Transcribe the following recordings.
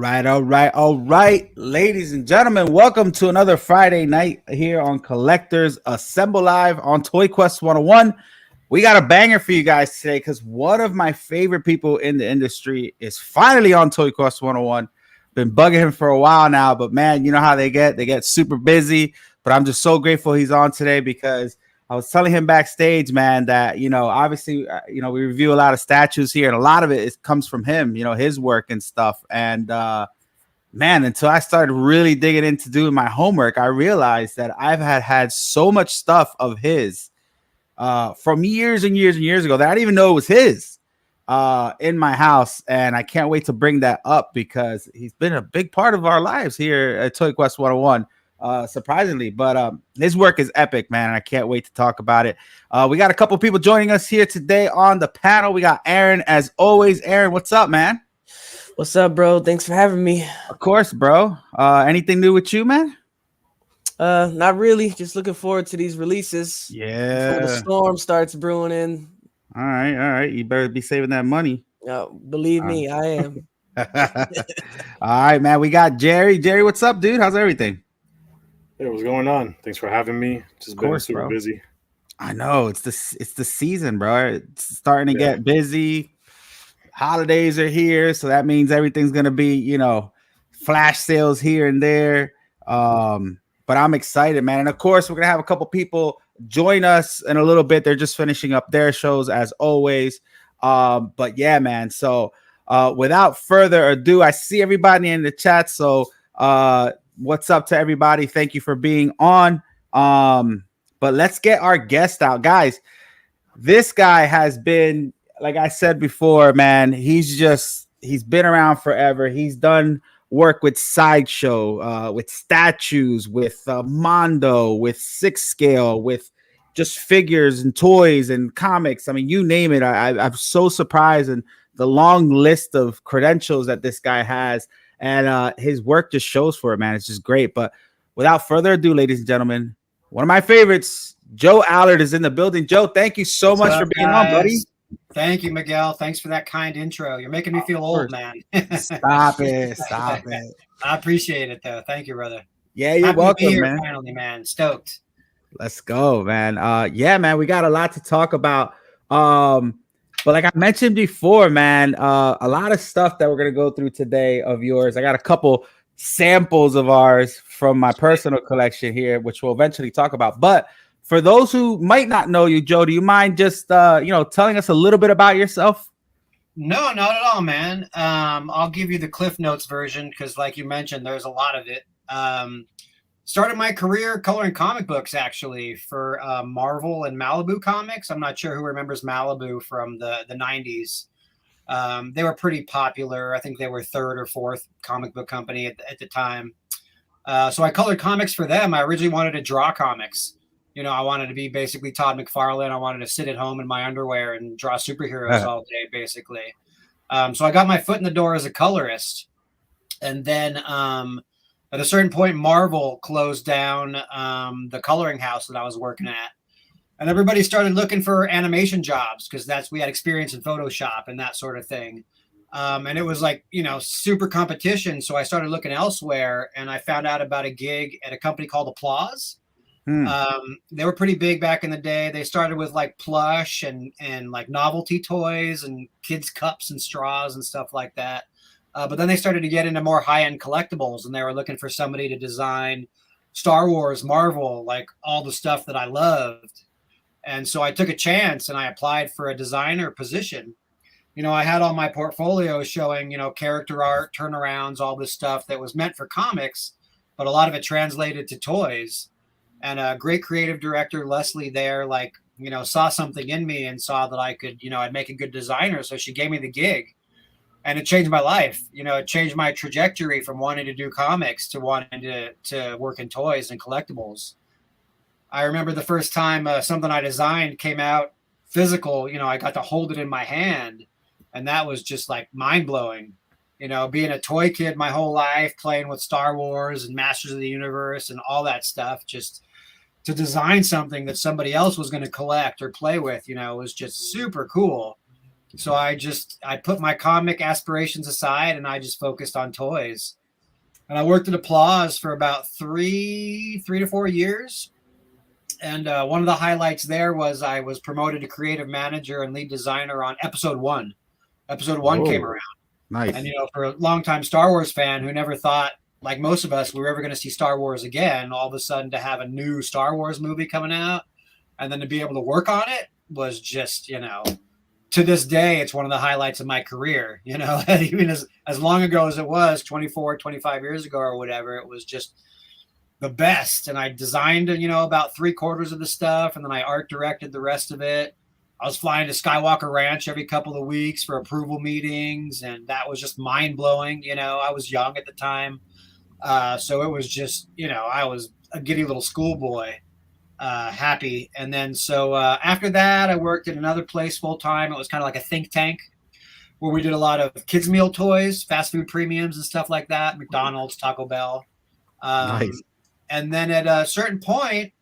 All right, ladies and gentlemen, welcome to another Friday night here on Collectors Assemble Live on ToyQuest101. We got a banger for you guys today because one of my favorite people in the industry is finally on ToyQuest101. Been bugging him for a while now, but man, you know how they get super busy. But I'm just so grateful he's on today because I was telling him backstage, man, that, obviously, we review a lot of statues here and a lot of it comes from him, his work and stuff. And, man, until I started really digging into doing my homework, I realized that I've had so much stuff of his from years and years and years ago that I didn't even know it was his in my house. And I can't wait to bring that up because he's been a big part of our lives here at Toy Quest 101. Surprisingly, but his work is epic, man. And I can't wait to talk about it. We got a couple people joining us here today on the panel. We got Aaron, as always. Aaron, what's up, man? What's up, bro? Thanks for having me. Of course, bro. Anything new with you, man? Not really. Just looking forward to these releases. Yeah. Before the storm starts brewing in. All right. You better be saving that money. Believe me, I am. All right, man. We got Jerry. Jerry, what's up, dude? How's everything? Hey, what's going on? Thanks for having me. Just been super busy. I know it's the season, bro. It's starting to get busy. Holidays are here, so that means everything's gonna be, flash sales here and there. But I'm excited, man. And of course, we're gonna have a couple people join us in a little bit. They're just finishing up their shows as always. But yeah, man. So without further ado, I see everybody in the chat. So what's up to everybody? Thank you for being on. But let's get our guest out, guys. This guy has been, like I said before, man, he's been around forever. He's done work with Sideshow, with statues, with Mondo, with 6-scale, with just figures and toys and comics. I mean, you name it. I'm so surprised and the long list of credentials that this guy has. And his work just shows for it, man. It's just great. But without further ado, ladies and gentlemen, one of my favorites, Joe Allard, is in the building. Joe, thank you so much for being on, buddy. Thank you, Miguel. Thanks for that kind intro. You're making me feel old, man. Stop it. I appreciate it, though. Thank you, brother. Yeah, you're welcome, man. Finally, man. Stoked. Let's go, man. Yeah, man, we got a lot to talk about. But like I mentioned before, man, a lot of stuff that we're going to go through today of yours. I got a couple samples of ours from my personal collection here, which we'll eventually talk about. But for those who might not know you, Joe, do you mind just, telling us a little bit about yourself? No, not at all, man. I'll give you the Cliff Notes version because, like you mentioned, there's a lot of it. Started my career coloring comic books, actually, for Marvel and Malibu Comics. I'm not sure who remembers Malibu from the 90s. They were pretty popular. I think they were third or fourth comic book company at the time. So I colored comics for them. I originally wanted to draw comics. I wanted to be basically Todd McFarlane. I wanted to sit at home in my underwear and draw superheroes all day, basically. So I got my foot in the door as a colorist. And then at a certain point, Marvel closed down the coloring house that I was working at. And everybody started looking for animation jobs because we had experience in Photoshop and that sort of thing. And it was like, super competition. So I started looking elsewhere and I found out about a gig at a company called Applause. They were pretty big back in the day. They started with like plush and like novelty toys and kids' cups and straws and stuff like that. But then they started to get into more high-end collectibles and they were looking for somebody to design Star Wars, Marvel, like all the stuff that I loved. And so I took a chance and I applied for a designer position. I had all my portfolio showing, character art, turnarounds, all this stuff that was meant for comics, but a lot of it translated to toys. And a great creative director, Leslie, there, saw something in me and saw that I could, I'd make a good designer. So she gave me the gig and it changed my life. It changed my trajectory from wanting to do comics to wanting to work in toys and collectibles. I remember the first time something I designed came out physical, I got to hold it in my hand. And that was just like mind blowing. Being a toy kid my whole life, playing with Star Wars and Masters of the Universe and all that stuff, just to design something that somebody else was going to collect or play with, was just super cool. So I put my comic aspirations aside and I just focused on toys. And I worked at Applause for about three to 4 years. And one of the highlights there was I was promoted to creative manager and lead designer on episode 1. Episode 1 came around. Nice. And, for a longtime Star Wars fan who never thought, like most of us, we were ever going to see Star Wars again, all of a sudden to have a new Star Wars movie coming out and then to be able to work on it was just, to this day, it's one of the highlights of my career, even as long ago as it was 24, 25 years ago or whatever, it was just the best. And I designed, about 3/4 of the stuff. And then I art directed the rest of it. I was flying to Skywalker Ranch every couple of weeks for approval meetings. And that was just mind blowing. I was young at the time. So it was just, I was a giddy little schoolboy. Happy. And then after that I worked at another place full time. It was kind of like a think tank where we did a lot of kids meal toys, fast food premiums and stuff like that, McDonald's, Taco Bell. Nice. And then at a certain point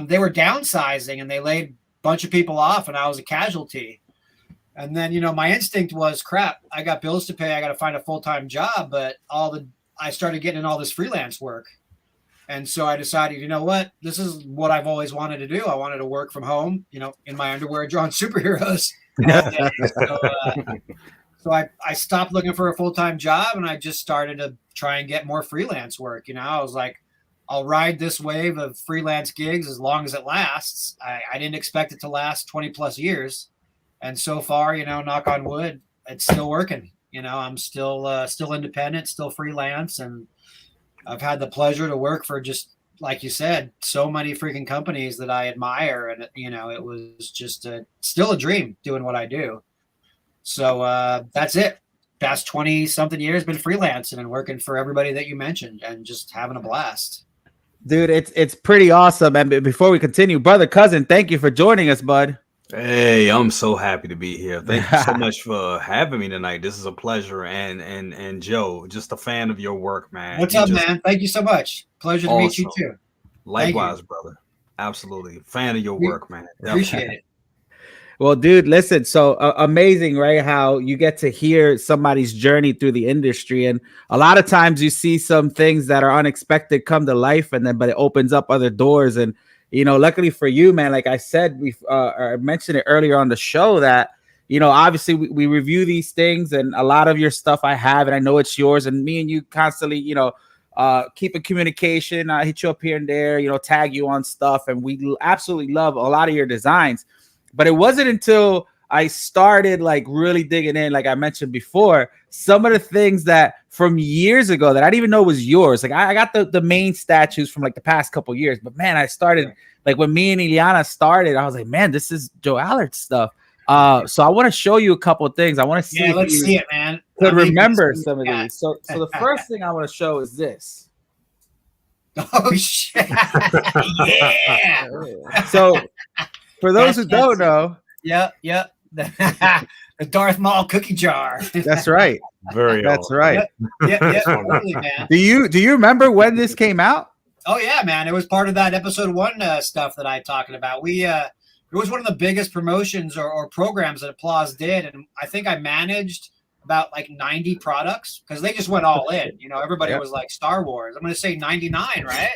they were downsizing and they laid a bunch of people off and I was a casualty. And then my instinct was, crap, I got bills to pay, I got to find a full-time job. But I started getting in all this freelance work. And so I decided, what? This is what I've always wanted to do. I wanted to work from home, in my underwear, drawing superheroes. So I stopped looking for a full-time job and I just started to try and get more freelance work. I was like, I'll ride this wave of freelance gigs as long as it lasts. I didn't expect it to last 20 plus years. And so far, knock on wood, it's still working. I'm still independent, still freelance, and I've had the pleasure to work for, just like you said, so many freaking companies that I admire. And, it was just still a dream doing what I do. So that's it. Past 20 something years, been freelancing and working for everybody that you mentioned and just having a blast. Dude, it's pretty awesome. And before we continue, brother cousin, thank you for joining us, bud. Hey, I'm so happy to be here. Thank you so much for having me tonight. This is a pleasure. And Joe, just a fan of your work, man. What's up, man? Thank you so much. Pleasure to meet you too. Likewise, brother. Absolutely. Fan of your work, man. Appreciate it. Well, dude, listen, so amazing, right? How you get to hear somebody's journey through the industry. And a lot of times you see some things that are unexpected come to life, but it opens up other doors. And luckily for you, man, like I said, I mentioned it earlier on the show that, obviously we review these things and a lot of your stuff I have, and I know it's yours, and me and you constantly, keep in communication. I hit you up here and there, tag you on stuff, and we absolutely love a lot of your designs. But it wasn't until I started like really digging in, like I mentioned before, some of the things that from years ago that I didn't even know was yours. Like I got the main statues from like the past couple years, but man, I started like when me and Ileana started, I was like, man, this is Joe Allard stuff. So I want to show you a couple of things. I want to see. Yeah, let's see it, man. Could remember some of these. So the first thing I want to show is this. Oh shit! Yeah. So for those who don't know, yep. The Darth Maul cookie jar. That's right. That's right. Yeah, totally, man. Do you remember when this came out? Oh yeah, man. It was part of that episode 1 stuff that I talking about. It was one of the biggest promotions or programs that Applause did, and I think I managed about like 90 products because they just went all in. Everybody was like Star Wars. I'm going to say 99, right?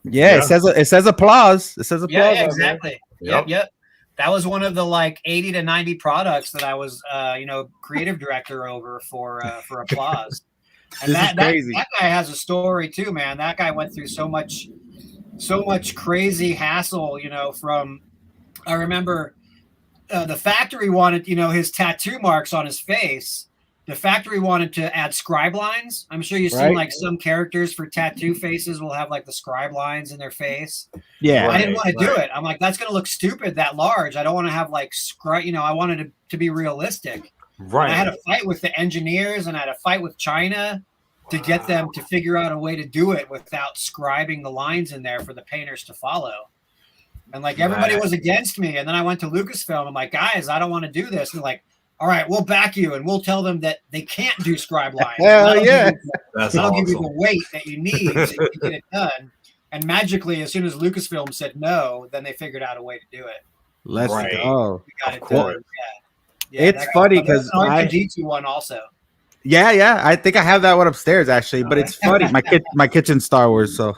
Yeah, it says Applause. It says Applause. Yeah, exactly. Yep. That was one of the like 80 to 90 products that I was, creative director over for Applause. And that guy has a story too, man. That guy went through so much crazy hassle, from, I remember the factory wanted, his tattoo marks on his face. The factory wanted to add scribe lines. I'm sure you've seen like some characters for tattoo faces will have like the scribe lines in their face. Yeah. I didn't want to do it. I'm like, that's going to look stupid that large. I don't want to have like I wanted it to be realistic. Right. And I had a fight with the engineers and I had a fight with China to get them to figure out a way to do it without scribing the lines in there for the painters to follow. And like everybody was against me. And then I went to Lucasfilm. I'm like, guys, I don't want to do this. And they're like, all right, we'll back you and we'll tell them that they can't do scribe lines. Hell yeah. I'll give you the weight that you need so you can get it done. And magically, as soon as Lucasfilm said no, then they figured out a way to do it. Let's go. We got it done. Yeah. Yeah, it's funny because I R2D2 one also. Yeah. I think I have that one upstairs actually, but it's funny. My kitchen Star Wars. So,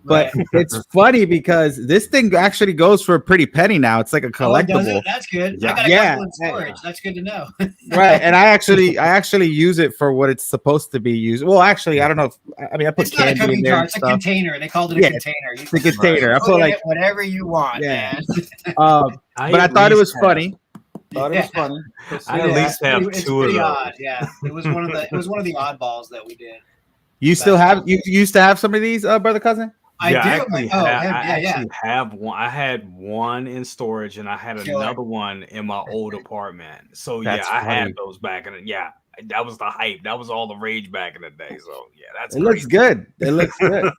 but it's funny because this thing actually goes for a pretty penny now. It's like a collectible. That's good. Yeah. I got a couple in storage. That's good to know. Right, and I actually use it for what it's supposed to be used. Well, actually, I don't know. I put it's not a candy cooking in there. jar. It's a container. They called it a container. It's a container. I put like whatever you want, man. But I thought it was funny. Thought it was funny. I at least have it's two of those. Odd. Yeah, it was one of the oddballs that we did. You still have you used to have some of these, brother cousin? I actually have one. I had one in storage, and I had another one in my old apartment. So I had those back in the that was the hype. That was all the rage back in the day. So it looks good. It looks good.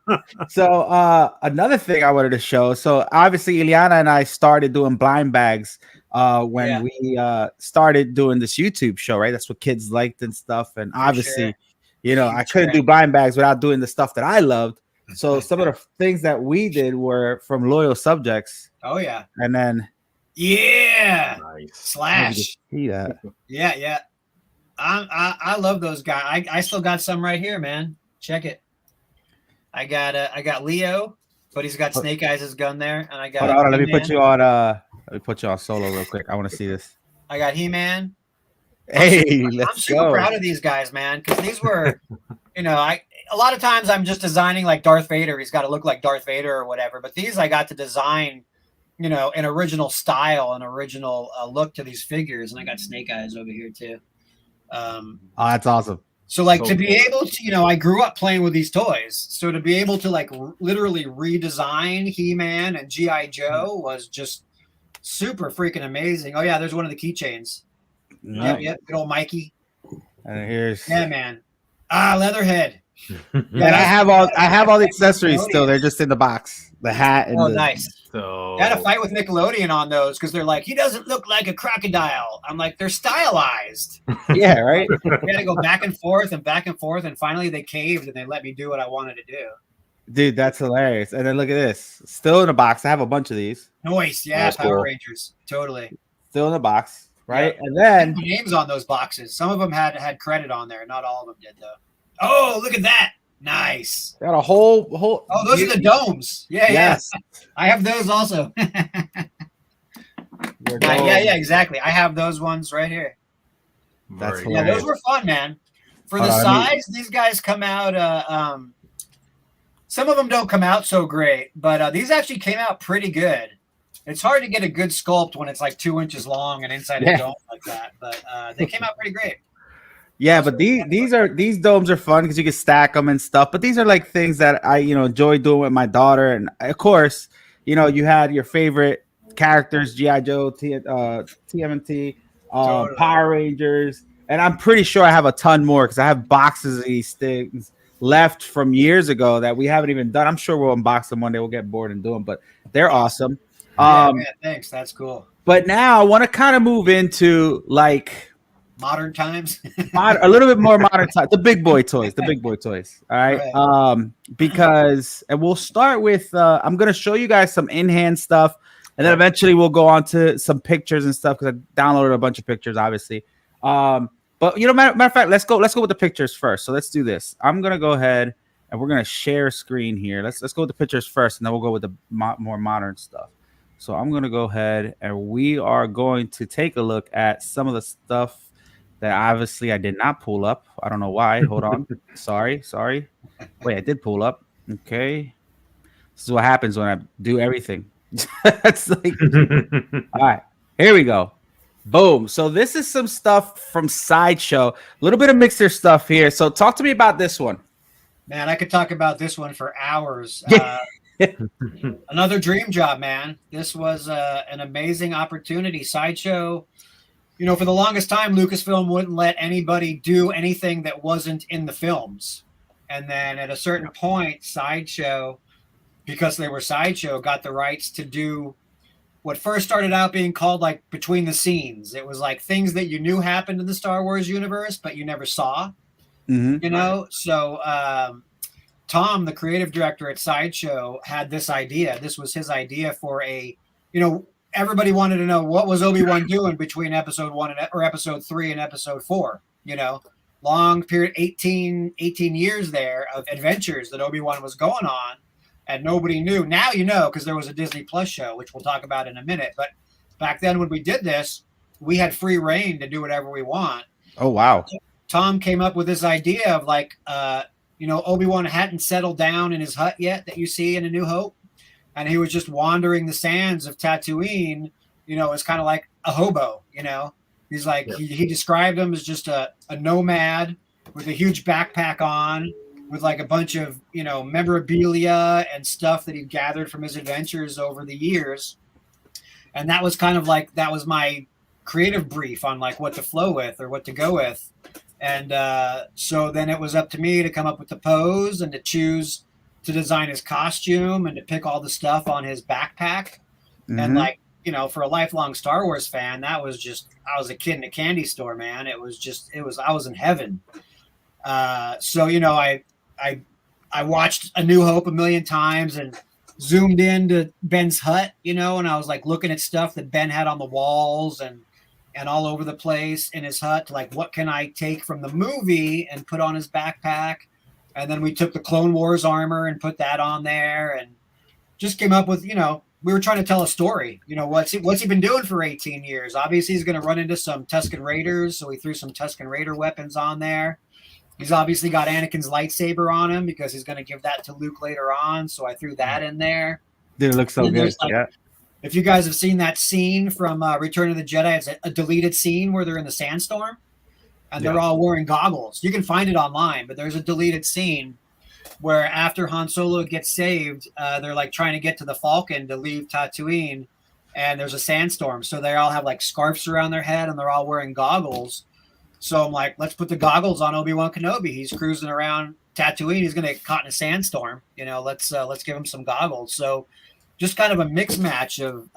So another thing I wanted to show. So obviously, Ileana and I started doing blind bags when we started doing this YouTube show, right? That's what kids liked and stuff. And obviously, I couldn't do blind bags without doing the stuff that I loved. So some of the things that we did were from loyal subjects. Oh yeah. And then nice. Slash. See that. Yeah. I love those guys. I still got some right here, man. Check it. I got Leo, but he's got Snake Eyes' gun there, and I got. Hold on, let me put you on solo real quick. I want to see this. I got He-Man. Hey, I'm super proud of these guys, man, because these were, a lot of times I'm just designing like Darth Vader. He's got to look like Darth Vader or whatever. But these I got to design, an original style, an original look to these figures, and I got Snake Eyes over here too. That's awesome. So to be able to, I grew up playing with these toys. So to be able to literally redesign He-Man and G.I. Joe was just super freaking amazing. Oh yeah, there's one of the keychains. Yep, good old Mikey. And here's man. Leatherhead. And I have all the accessories still. They're just in the box. The hat and nice. So I had a fight with Nickelodeon on those because they're like, he doesn't look like a crocodile. I'm like, they're stylized. Yeah, right. We had to go back and forth, and finally they caved and they let me do what I wanted to do. Dude, that's hilarious. And then look at this. Still in a box. I have a bunch of these. Nice. Yeah, that's Power Rangers. Totally. Still in the box, right? Yeah. And then names on those boxes. Some of them had credit on there. Not all of them did though. Oh, look at that. Nice. Got a whole. Oh, those are the domes. Yeah, yes. I have those also. Yeah, exactly. I have those ones right here. That's hilarious. Those were fun, man. For the size, these guys come out. Some of them don't come out so great, but these actually came out pretty good. It's hard to get a good sculpt when it's like 2 inches long and inside a dome like that, but they came out pretty great. Yeah, but these domes are fun because you can stack them and stuff. But these are like things that I enjoy doing with my daughter, and of course, you had your favorite characters: G.I. Joe, TMNT, Power Rangers, and I'm pretty sure I have a ton more because I have boxes of these things left from years ago that we haven't even done. I'm sure we'll unbox them one day. We'll get bored and do them, but they're awesome. Man, thanks. That's cool. But now I want to kind of move into modern times, a little bit more modern time. The big boy toys. All right. Because and we'll start with I'm gonna show you guys some in-hand stuff, and then eventually we'll go on to some pictures and stuff because I downloaded a bunch of pictures, obviously. But matter of fact, let's go with the pictures first. So let's do this. I'm gonna go ahead and we're gonna share screen here. Let's go with the pictures first, and then we'll go with the more modern stuff. So I'm gonna go ahead and we are going to take a look at some of the stuff that obviously I did not pull up. I don't know why. Hold on. Sorry. Wait, I did pull up. Okay. This is what happens when I do everything. It's like, all right, here we go. Boom. So this is some stuff from Sideshow. A little bit of mixer stuff here. So talk to me about this one. Man, I could talk about this one for hours. Another dream job, man. This was an amazing opportunity. Sideshow, for the longest time, Lucasfilm wouldn't let anybody do anything that wasn't in the films. And then at a certain point, Sideshow, because they were Sideshow, got the rights to do what first started out being called between the scenes. It was like things that you knew happened in the Star Wars universe, but you never saw. Mm-hmm. So Tom, the creative director at Sideshow, had this idea. This was his idea for everybody wanted to know what was Obi-Wan doing between episode 1 or episode 3 and episode 4. Long period, 18 years there of adventures that Obi-Wan was going on, and nobody knew. Now because there was a Disney Plus show, which we'll talk about in a minute. But back then when we did this, we had free reign to do whatever we want. Oh, wow. Tom came up with this idea of Obi-Wan hadn't settled down in his hut yet that you see in A New Hope. And he was just wandering the sands of Tatooine, as kind of like a hobo, He's like, he described him as just a nomad with a huge backpack on, with like a bunch of, memorabilia and stuff that he gathered from his adventures over the years. And that was kind of like, that was my creative brief on like what to flow with or what to go with. And so then it was up to me to come up with the pose and to choose to design his costume and to pick all the stuff on his backpack. Mm-hmm. And like, for a lifelong Star Wars fan, that was just, I was a kid in a candy store, man. I was in heaven. So, I watched A New Hope a million times and zoomed into Ben's hut, and I was like looking at stuff that Ben had on the walls and all over the place in his hut to like, what can I take from the movie and put on his backpack? And then we took the Clone Wars armor and put that on there and just came up with, we were trying to tell a story. What's he been doing for 18 years? Obviously, he's going to run into some Tusken Raiders, so we threw some Tusken Raider weapons on there. He's obviously got Anakin's lightsaber on him because he's going to give that to Luke later on, so I threw that in there. Dude, it looks so good. Yeah. If you guys have seen that scene from Return of the Jedi, it's a deleted scene where they're in the sandstorm, and they're all wearing goggles. You can find it online, but there's a deleted scene where after Han Solo gets saved, they're like trying to get to the Falcon to leave Tatooine, and there's a sandstorm. So they all have like scarves around their head, and they're all wearing goggles. So I'm like, let's put the goggles on Obi-Wan Kenobi. He's cruising around Tatooine. He's going to get caught in a sandstorm. Let's give him some goggles. So just kind of a mix match of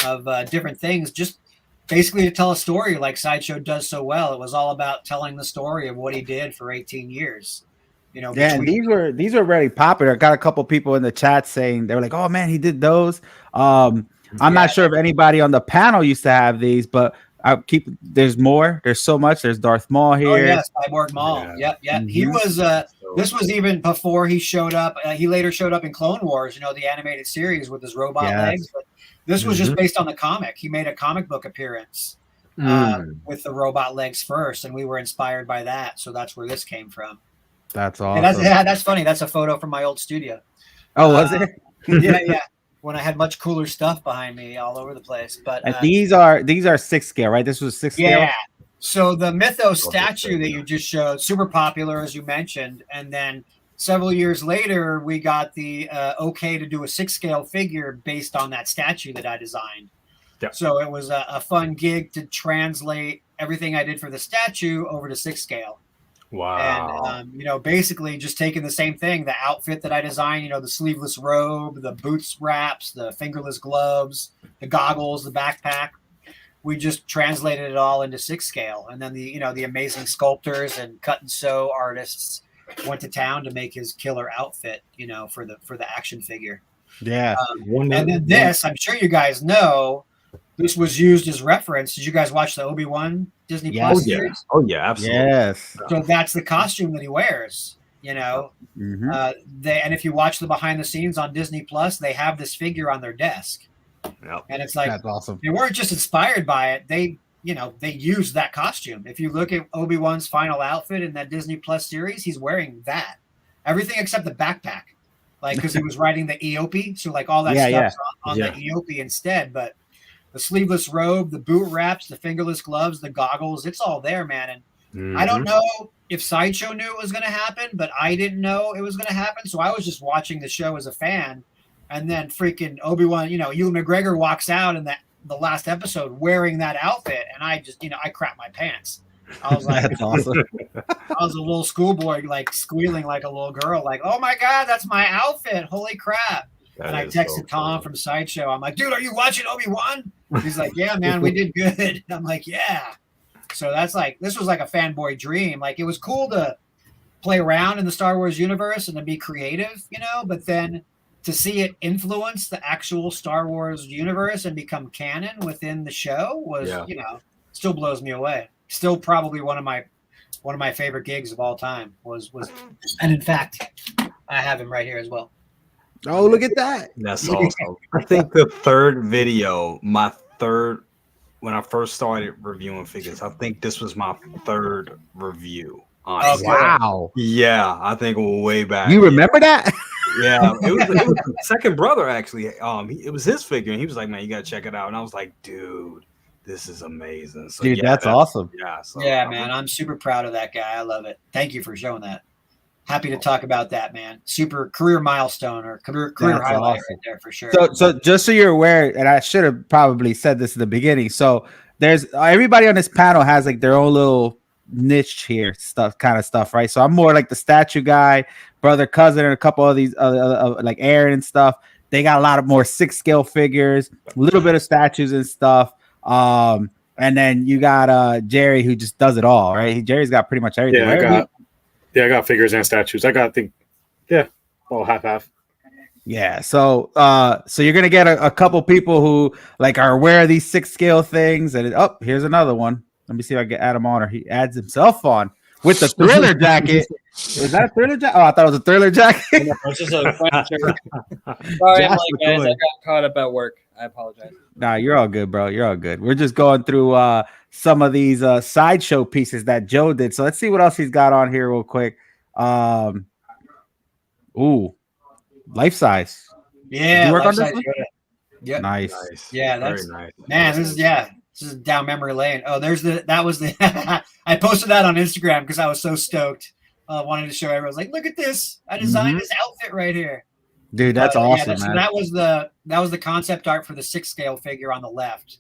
different things, just basically to tell a story like Sideshow does so well. It was all about telling the story of what he did for 18 years. And these were really popular. I got a couple people in the chat saying they were like, "Oh man, he did those." I'm not sure if anybody on the panel used to have these, but there's more. There's so much. There's Darth Maul here. Oh yes, Cyborg Maul. Yep. Mm-hmm. He was. This was even before he showed up. He later showed up in Clone Wars, the animated series with his robot legs. But this was just based on the comic. He made a comic book appearance with the robot legs first, and we were inspired by that. So that's where this came from. That's awesome. That's funny. That's a photo from my old studio. Oh, was it? Yeah. When I had much cooler stuff behind me all over the place. But these are 6 scale, right? This was 6 scale. Yeah. So the Mythos statue that you just showed, super popular, as you mentioned. And then several years later, we got the okay to do a 6 scale figure based on that statue that I designed. Yeah. So it was a fun gig to translate everything I did for the statue over to 6 scale. Wow. And, basically just taking the same thing, the outfit that I designed, the sleeveless robe, the boots wraps, the fingerless gloves, the goggles, the backpack. We just translated it all into 6 scale. And then the amazing sculptors and cut and sew artists went to town to make his killer outfit, for the action figure. Yeah. And then this, I'm sure you guys know, this was used as reference. Did you guys watch the Obi-Wan Disney Plus series? Oh yeah, absolutely. Yes. So that's the costume that he wears. Mm-hmm. And if you watch the behind the scenes on Disney Plus, they have this figure on their desk. Yep. And it's like, that's awesome. They weren't just inspired by it. They used that costume. If you look at Obi-Wan's final outfit in that Disney Plus series, he's wearing that. Everything except the backpack. Like, because he was riding the Eopie. So like all that stuff's on the Eopie instead. But the sleeveless robe, the boot wraps, the fingerless gloves, the goggles, it's all there, man. And I don't know if Sideshow knew it was going to happen, but I didn't know it was going to happen. So I was just watching the show as a fan. And then freaking Obi-Wan, Ewan McGregor walks out in the last episode wearing that outfit. And I just, I crap my pants. I was like, that's awesome. I was a little schoolboy, like squealing like a little girl, like, oh my God, that's my outfit. Holy crap. And I texted Tom from Sideshow. I'm like, dude, are you watching Obi-Wan? He's like, yeah, man, we did good. I'm like, yeah. So that's like, this was like a fanboy dream. Like, it was cool to play around in the Star Wars universe and to be creative, but then to see it influence the actual Star Wars universe and become canon within the show was, you know, still blows me away. Still probably one of my favorite gigs of all time was, and in fact, I have him right here as well. Oh, look at that. That's awesome. I think the third video, when I first started reviewing figures, I think this was my third review. Honestly. Wow. Yeah, I think way back. You remember that? Yeah, it was the second brother actually. It was his figure, and he was like, "Man, you gotta check it out." And I was like, "Dude, this is amazing." So, dude, that's awesome. Yeah, so, yeah, man, I'm super proud of that guy. I love it. Thank you for showing that. Happy to talk about that, man. Super career milestone or career highlight right there for sure. So just so you're aware, and I should have probably said this in the beginning. So there's everybody on this panel has like their own little niche here, kind of stuff, right? So I'm more like the statue guy, brother, cousin, and a couple of these like Aaron and stuff. They got a lot of more 6 scale figures, a little bit of statues and stuff. And then you got Jerry, who just does it all, right? Jerry's got pretty much everything. I got figures and statues. I got half. Yeah, so you're gonna get a couple people who like are aware of these 6 scale things, and here's another one. Let me see if I can add him on, or he adds himself on with the Thriller jacket. Is that a Thriller jacket? Oh, I thought it was a Thriller jacket. No, it's just a Sorry, I'm like, guys, I got caught up at work. I apologize. Nah, you're all good, bro. You're all good. We're just going through some of these sideshow pieces that Joe did. So let's see what else he's got on here real quick. Ooh, life size. Yeah, you work on this one? Yeah, nice. Yeah, that's very nice. Man, this is down memory lane. Oh, that was the I posted that on Instagram because I was so stoked. Wanted to show everyone. I was like, look at this. I designed this outfit right here. Dude, that's awesome, so man. that was the concept art for the 6 scale figure on the left.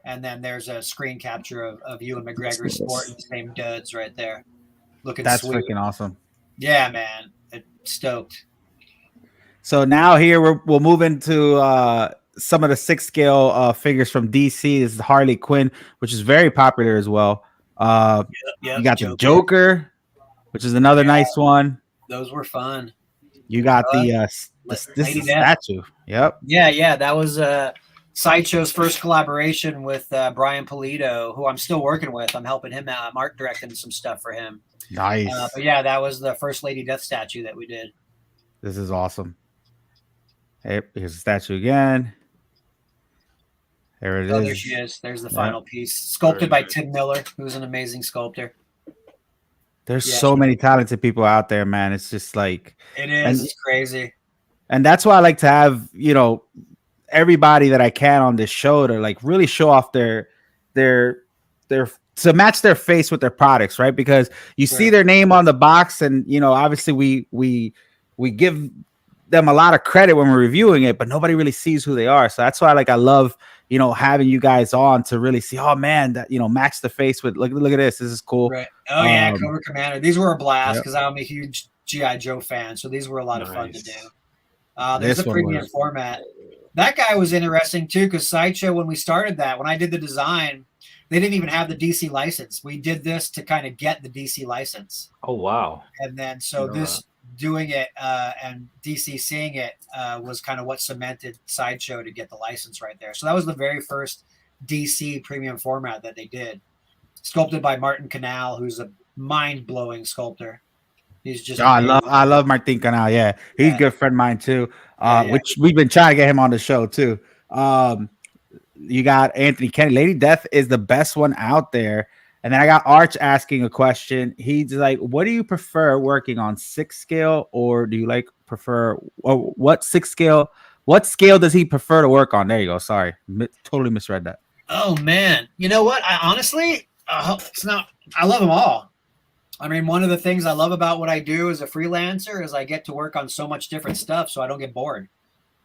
And then there's a screen capture of Ewan McGregor sporting the same duds right there. Looking that's sweet. freaking awesome. Yeah, man. Stoked. So now here we'll move into some of the 6 scale figures from DC. This is Harley Quinn, which is very popular as well. You got the Joker, which is another nice one. Those were fun. You got this is statue. Yep. Yeah. That was Sideshow's first collaboration with Brian Polito, who I'm still working with. I'm helping him out. I'm art directing some stuff for him. Nice. But yeah, that was the first Lady Death statue that we did. This is awesome. Hey, here's the statue again. There it is. There she is. There's the final piece. Sculpted by Tim Miller, who's an amazing sculptor. There's so many talented people out there, man. It's just like it is. It's crazy. And that's why I like to have, everybody that I can on this show to like really show off their to match their face with their products, right? Because you see their name on the box, and obviously we give them a lot of credit when we're reviewing it, but nobody really sees who they are. So that's why I love having you guys on to really see, oh man, that match the face with look at this. This is cool. Right. Oh yeah, Cobra Commander. These were a blast because I'm a huge G.I. Joe fan. So these were a lot of fun to do. There's a premium format. That guy was interesting too, because Sideshow, when we started that, when I did the design, they didn't even have the DC license. We did this to kind of get the DC license. Oh wow. And then doing it and DC seeing it was kind of what cemented Sideshow to get the license right there. So that was the very first DC premium format that they did. Sculpted by Martin Canal, who's a mind-blowing sculptor. He's just I love Martin Canal. Yeah, he's a good friend of mine too. Which we've been trying to get him on the show too. You got Anthony Kennedy. Lady Death is the best one out there. And then I got Arch asking a question. He's like, what do you prefer working on, 6 scale, or do you prefer what 6 scale? What scale does he prefer to work on? There you go. Sorry. Totally misread that. Oh man. You know what? I honestly, it's not, I love them all. I mean, one of the things I love about what I do as a freelancer is I get to work on so much different stuff, so I don't get bored.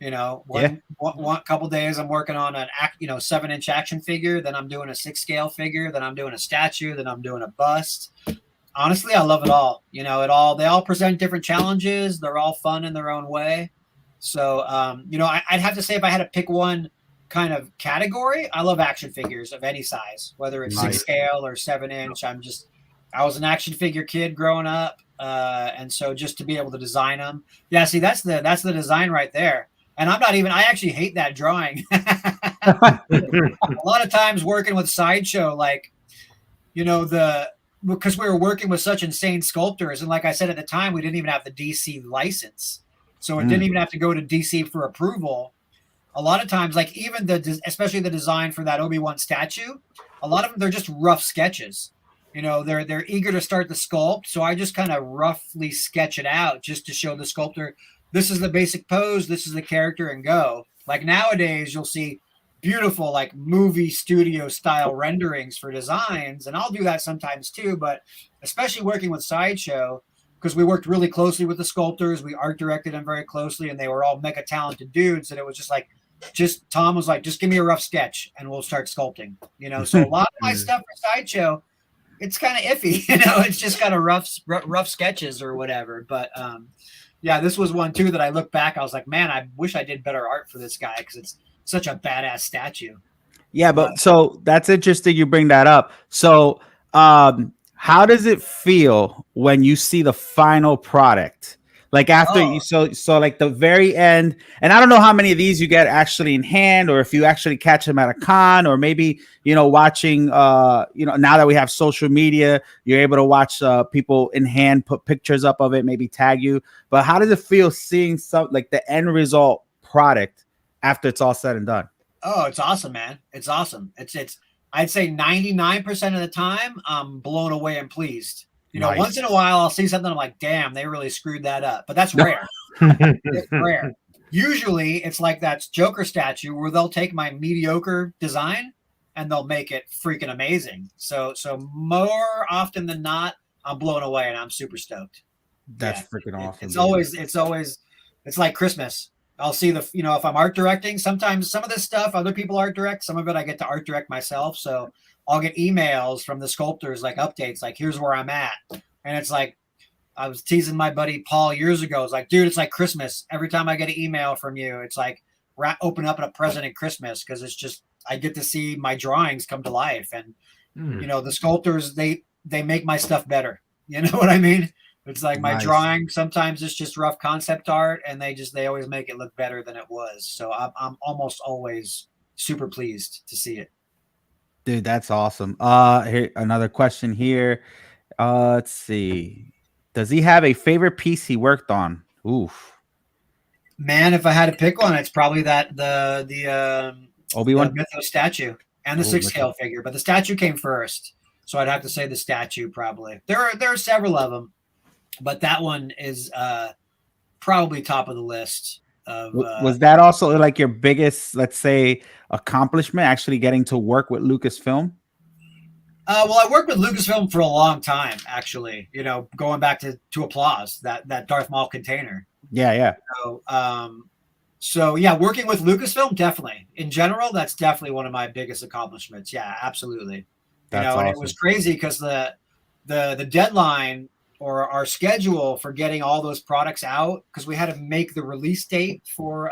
One couple days I'm working on an 7-inch action figure, then I'm doing a 6 scale figure, then I'm doing a statue, then I'm doing a bust. Honestly, I love it all. They all present different challenges. They're all fun in their own way. So, I'd have to say if I had to pick one kind of category, I love action figures of any size, whether it's 6 scale or 7-inch. I was an action figure kid growing up. and so just to be able to design them. Yeah, see, that's the design right there. And I actually hate that drawing. A lot of times working with Sideshow, like, because we were working with such insane sculptors, and like I said at the time, we didn't even have the DC license, so it didn't even have to go to DC for approval. A lot of times, like even especially the design for that Obi-Wan statue, a lot of them, they're just rough sketches. They're eager to start the sculpt, so I just kind of roughly sketch it out just to show the sculptor, this is the basic pose, this is the character, and go. Like nowadays, you'll see beautiful like movie studio style renderings for designs, and I'll do that sometimes too, but especially working with Sideshow, because we worked really closely with the sculptors, we art directed them very closely, and they were all mega talented dudes, and it was just Tom was like, just give me a rough sketch and we'll start sculpting. So a lot of my stuff for Sideshow, it's kind of iffy, it's just kind of rough sketches or whatever. But yeah, this was one too that I look back, I was like, man, I wish I did better art for this guy, because it's such a badass statue. Yeah, but so that's interesting you bring that up. So how does it feel when you see the final product? Like after you so like the very end, and I don't know how many of these you get actually in hand, or if you actually catch them at a con, or maybe watching now that we have social media, you're able to watch people in hand put pictures up of it, maybe tag you. But how does it feel seeing some like the end result product after it's all said and done? Oh, it's awesome, man. It's awesome. It's I'd say 99% of the time I'm blown away and pleased. Nice. Once in a while I'll see something, I'm like, damn, they really screwed that up. But that's rare. It's rare. Usually it's like that Joker statue where they'll take my mediocre design and they'll make it freaking amazing. So more often than not, I'm blown away and I'm super stoked. That's freaking awesome. It's like Christmas. I'll see if I'm art directing, sometimes some of this stuff other people art direct, some of it I get to art direct myself. So I'll get emails from the sculptors, like updates, like here's where I'm at. And it's like, I was teasing my buddy Paul years ago. It's like, dude, it's like Christmas. Every time I get an email from you, it's like open up a present at Christmas, because it's just, I get to see my drawings come to life. And, the sculptors, they make my stuff better. You know what I mean? It's like my drawing, sometimes it's just rough concept art, and they always make it look better than it was. So I'm almost always super pleased to see it. Dude, that's awesome. Here, another question here. Let's see. Does he have a favorite piece he worked on? Oof. Man, if I had to pick one, it's probably the Obi-Wan Mythos statue and the 6-scale figure, but the statue came first. So I'd have to say the statue probably. There are several of them, but that one is probably top of the list. Was that also like your biggest, let's say, accomplishment, actually getting to work with Lucasfilm? Well, I worked with Lucasfilm for a long time, actually. Going back to Applause, that Darth Maul container. Yeah. So yeah, working with Lucasfilm, definitely. In general, that's definitely one of my biggest accomplishments. Yeah, absolutely. That's awesome. And it was crazy because the deadline or our schedule for getting all those products out, because we had to make the release date for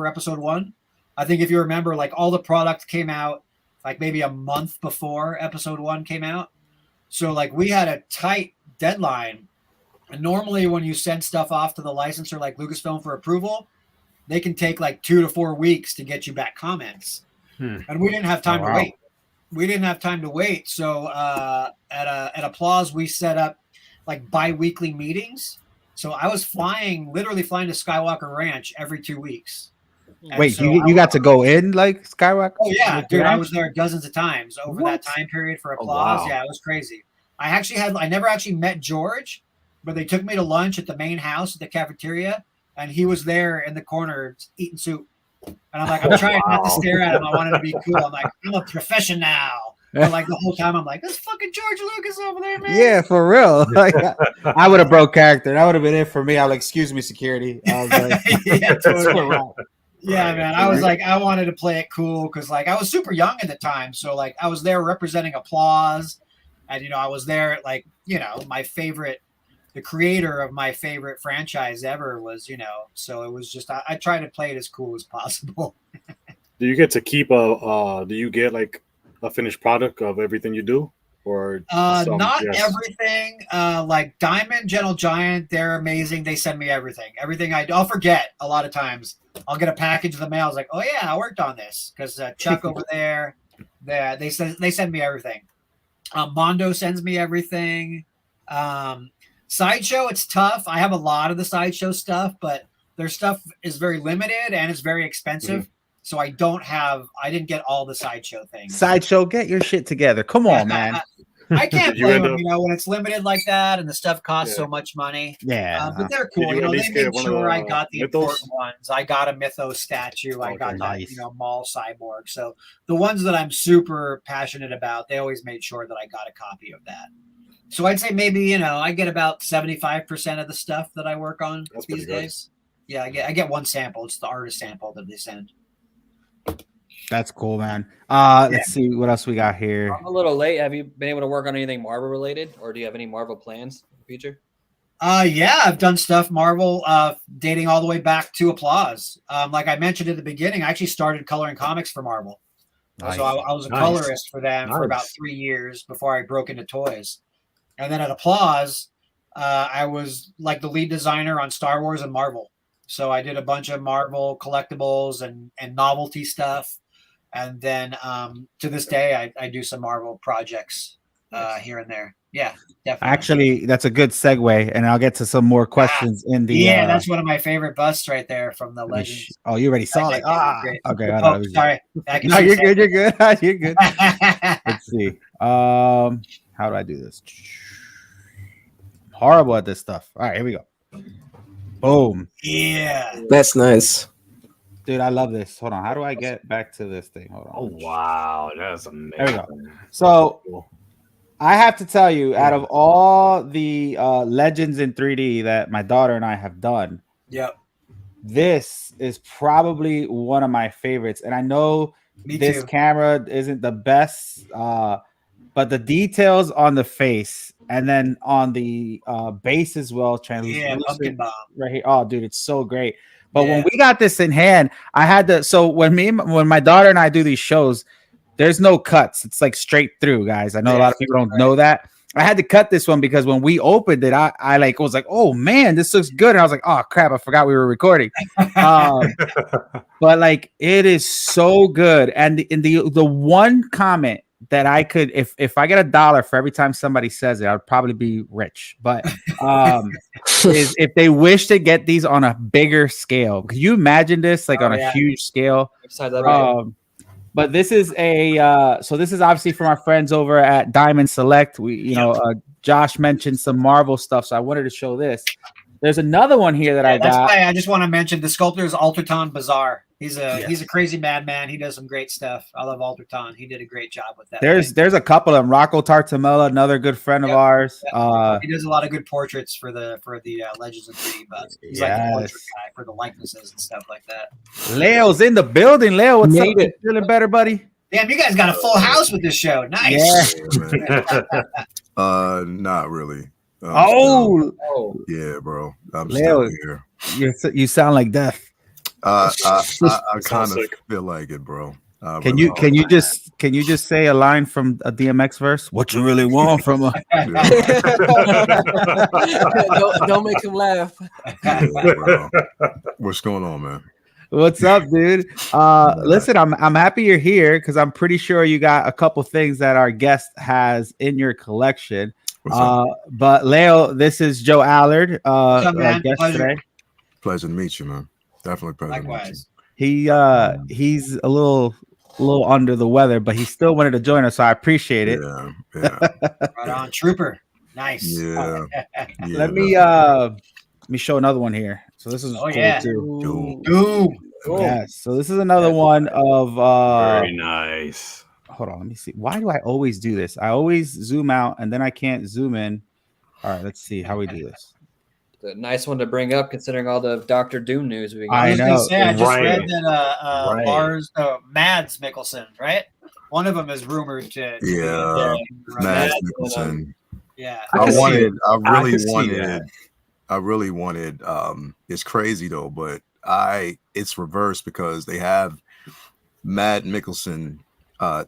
episode 1. I think if you remember, like all the product came out like maybe a month before episode 1 came out. So like we had a tight deadline. And normally when you send stuff off to the licensor like Lucasfilm for approval, they can take like 2 to 4 weeks to get you back comments. And we didn't have time to wait. We didn't have time to wait. So at Applause, we set up like bi-weekly meetings. So I was literally flying to Skywalker Ranch every 2 weeks. And wait, so you got to go in like Skywalker? Oh yeah, dude, I was there dozens of times over that time period for Applause. Oh, wow. Yeah, it was crazy. I never actually met George, but they took me to lunch at the main house at the cafeteria, and he was there in the corner eating soup. And I'm like, I'm trying not to stare at him. I wanted to be cool. I'm like, I'm a professional. But like the whole time, I'm like, this fucking George Lucas over there, man. Yeah, for real. Like, I would have broke character. That would have been it for me. I was like, excuse me, security. I was like, yeah, totally. Yeah, man. I was like, I wanted to play it cool because like I was super young at the time. So like I was there representing Applause. And, I was there like, the creator of my favorite franchise ever was, so it was just, I try to play it as cool as possible. Do you get to keep do you get like a finished product of everything you do? or not everything. Like Diamond, Gentle Giant, they're amazing. They send me everything. Everything I'll forget a lot of times. I'll get a package in the mail. I was like, oh yeah, I worked on this because Chuck over there, they send me everything. Mondo sends me everything. Sideshow, it's tough. I have a lot of the Sideshow stuff, but their stuff is very limited and it's very expensive. So I didn't get all the Sideshow things. Sideshow, get your shit together. Come on, man. I can't blame them, when it's limited like that and the stuff costs so much money. Yeah. But they're cool. They made sure I got the important ones. I got a Mythos statue. I got Maul Cyborg. So the ones that I'm super passionate about, they always made sure that I got a copy of that. So I'd say maybe, I get about 75% of the stuff that I work on these days. Yeah, I get one sample. It's the artist sample that they send. That's cool, man. Let's see what else we got here. I'm a little late. Have you been able to work on anything Marvel related, or do you have any Marvel plans in the future? Yeah, I've done stuff Marvel dating all the way back to Applause. Like I mentioned at the beginning, I actually started coloring comics for Marvel. Nice. So I was a colorist for them for about 3 years before I broke into toys. And then at Applause, I was like the lead designer on Star Wars and Marvel. So I did a bunch of Marvel collectibles and novelty stuff. And then to this day, I do some Marvel projects here and there. Yeah, definitely. Actually, that's a good segue, and I'll get to some more questions in the. Yeah, that's one of my favorite busts right there from the Legends. Oh, you already saw it. Okay. Oh, sorry. No, you're good. You're good. You're good. Let's see. How do I do this? Horrible at this stuff. All right, here we go. Boom. Yeah, that's nice. Dude, I love this. Hold on. How do I get back to this thing? Hold on. Oh, wow. That's amazing. There we go. So I have to tell you, out of all the Legends in 3D that my daughter and I have done, this is probably one of my favorites. And I know this camera isn't the best, but the details on the face and then on the base as well, Pumpkin Bomb right here. Oh, dude, it's so great. But when we got this in hand, I had to. So when my daughter and I do these shows, there's no cuts. It's like straight through, guys. I know a lot of people don't know that. I had to cut this one because when we opened it, I like was like, oh man, this looks good. And I was like, oh crap, I forgot we were recording. But like, it is so good. And the one comment that I could, if I get $1 for every time somebody says it, I'd probably be rich. But is if they wish to get these on a bigger scale. Could you imagine this like on a huge scale? But this is so this is obviously from our friends over at Diamond Select. We, Josh mentioned some Marvel stuff, so I wanted to show this. There's another one here that I got. I just want to mention the sculptor is Alterton Bazaar. He's a crazy madman. He does some great stuff. I love Alterton. He did a great job with that. There's a couple of them. Rocco Tartamella, another good friend of ours. He does a lot of good portraits for the Legends of 3D bugs. He's like the portrait guy for the likenesses and stuff like that. Leo's in the building. Leo, what's up? You feeling better, buddy? Damn, you guys got a full house with this show. Nice. Yeah, not really. Yeah, bro. I'm Leo, still here. You sound like death. I kind of feel like it, bro. Can you just say a line from a DMX verse? What you really want from a? don't make him laugh. Yeah, what's going on, man? What's up, dude? Listen, I'm happy you're here because I'm pretty sure you got a couple things that our guest has in your collection. But Leo, this is Joe Allard, our guest today. Pleasure to meet you, man. Definitely pleasure. Likewise. He's a little under the weather, but he still wanted to join us, so I appreciate it. Yeah. Right on, trooper. Nice. Yeah. Let me show another one here. So this is cool too. Ooh. Yeah. So this is another one of very nice. Hold on, let me see. Why do I always do this? I always zoom out and then I can't zoom in. All right, let's see how we do this. A nice one to bring up, considering all the Dr. Doom news we got. I know. I just read that Mads Mikkelsen, right? One of them is rumored to. Yeah, Mads Mikkelsen. Yeah, I really wanted. It's crazy though, but it's reversed because they have Mads Mikkelsen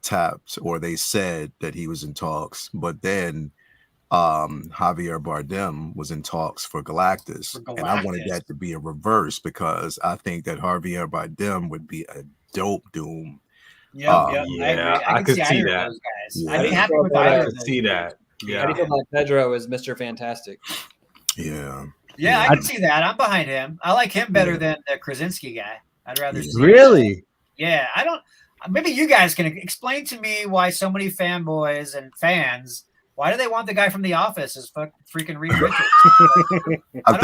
tapped, or they said that he was in talks, but then Javier Bardem was in talks for Galactus, and I wanted that to be a reverse because I think that Javier Bardem would be a dope Doom. Yeah, I could see that. Yeah. I'd be happy with either. I could see that. Yeah. How do you feel about Pedro as Mr. Fantastic? Yeah. Yeah, I can see that. I'm behind him. I like him better than the Krasinski guy. I'd rather see really. Yeah, I don't. Maybe you guys can explain to me why so many fanboys and fans. Why do they want the guy from The Office as freaking Reed Richards? I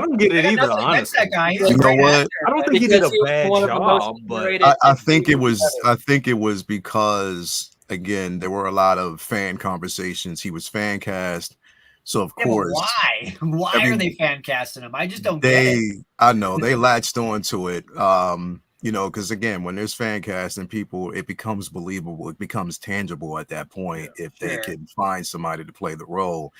don't get it either. Honestly, that guy. You know what? I don't think he did a bad job, but I think it was. I think it was because again there were a lot of fan conversations. He was fan cast, so of course. Why? Why are they fan casting him? I just don't get it. I know they latched onto it. You know, because again, when there's fan casting people, it becomes believable. It becomes tangible at that point if they can find somebody to play the role.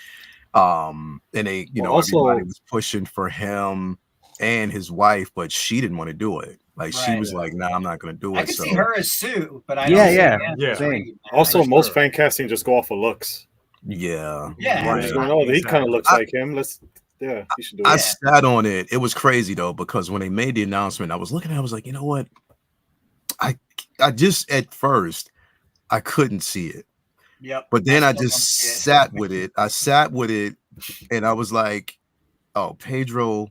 And they, you know, also, everybody was pushing for him and his wife, but she didn't want to do it. Like she was like, "Nah, I'm not going to do it." I can see her as Sue, but I don't Also, most fan casting just go off of looks. Yeah. He kind of looks like him. Yeah, he should do it. I sat on it. It was crazy though, because when they made the announcement, I was looking at it, I was like, you know what? I just at first I couldn't see it. Yep. But then I just sat with it. I sat with it and I was like, oh, Pedro.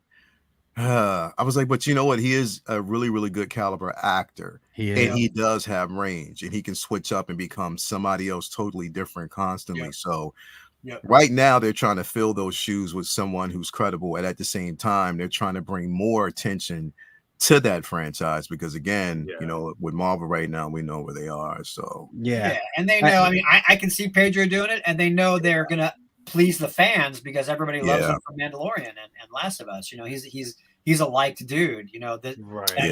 I was like, but you know what? He is a really, really good caliber actor. And he does have range and he can switch up and become somebody else totally different constantly. So right now, they're trying to fill those shoes with someone who's credible, and at the same time, they're trying to bring more attention to that franchise because, again, you know, with Marvel right now, we know where they are. So and they know. I mean, I can see Pedro doing it, and they know they're gonna please the fans because everybody loves him from Mandalorian and Last of Us. You know, he's a liked dude. You know, that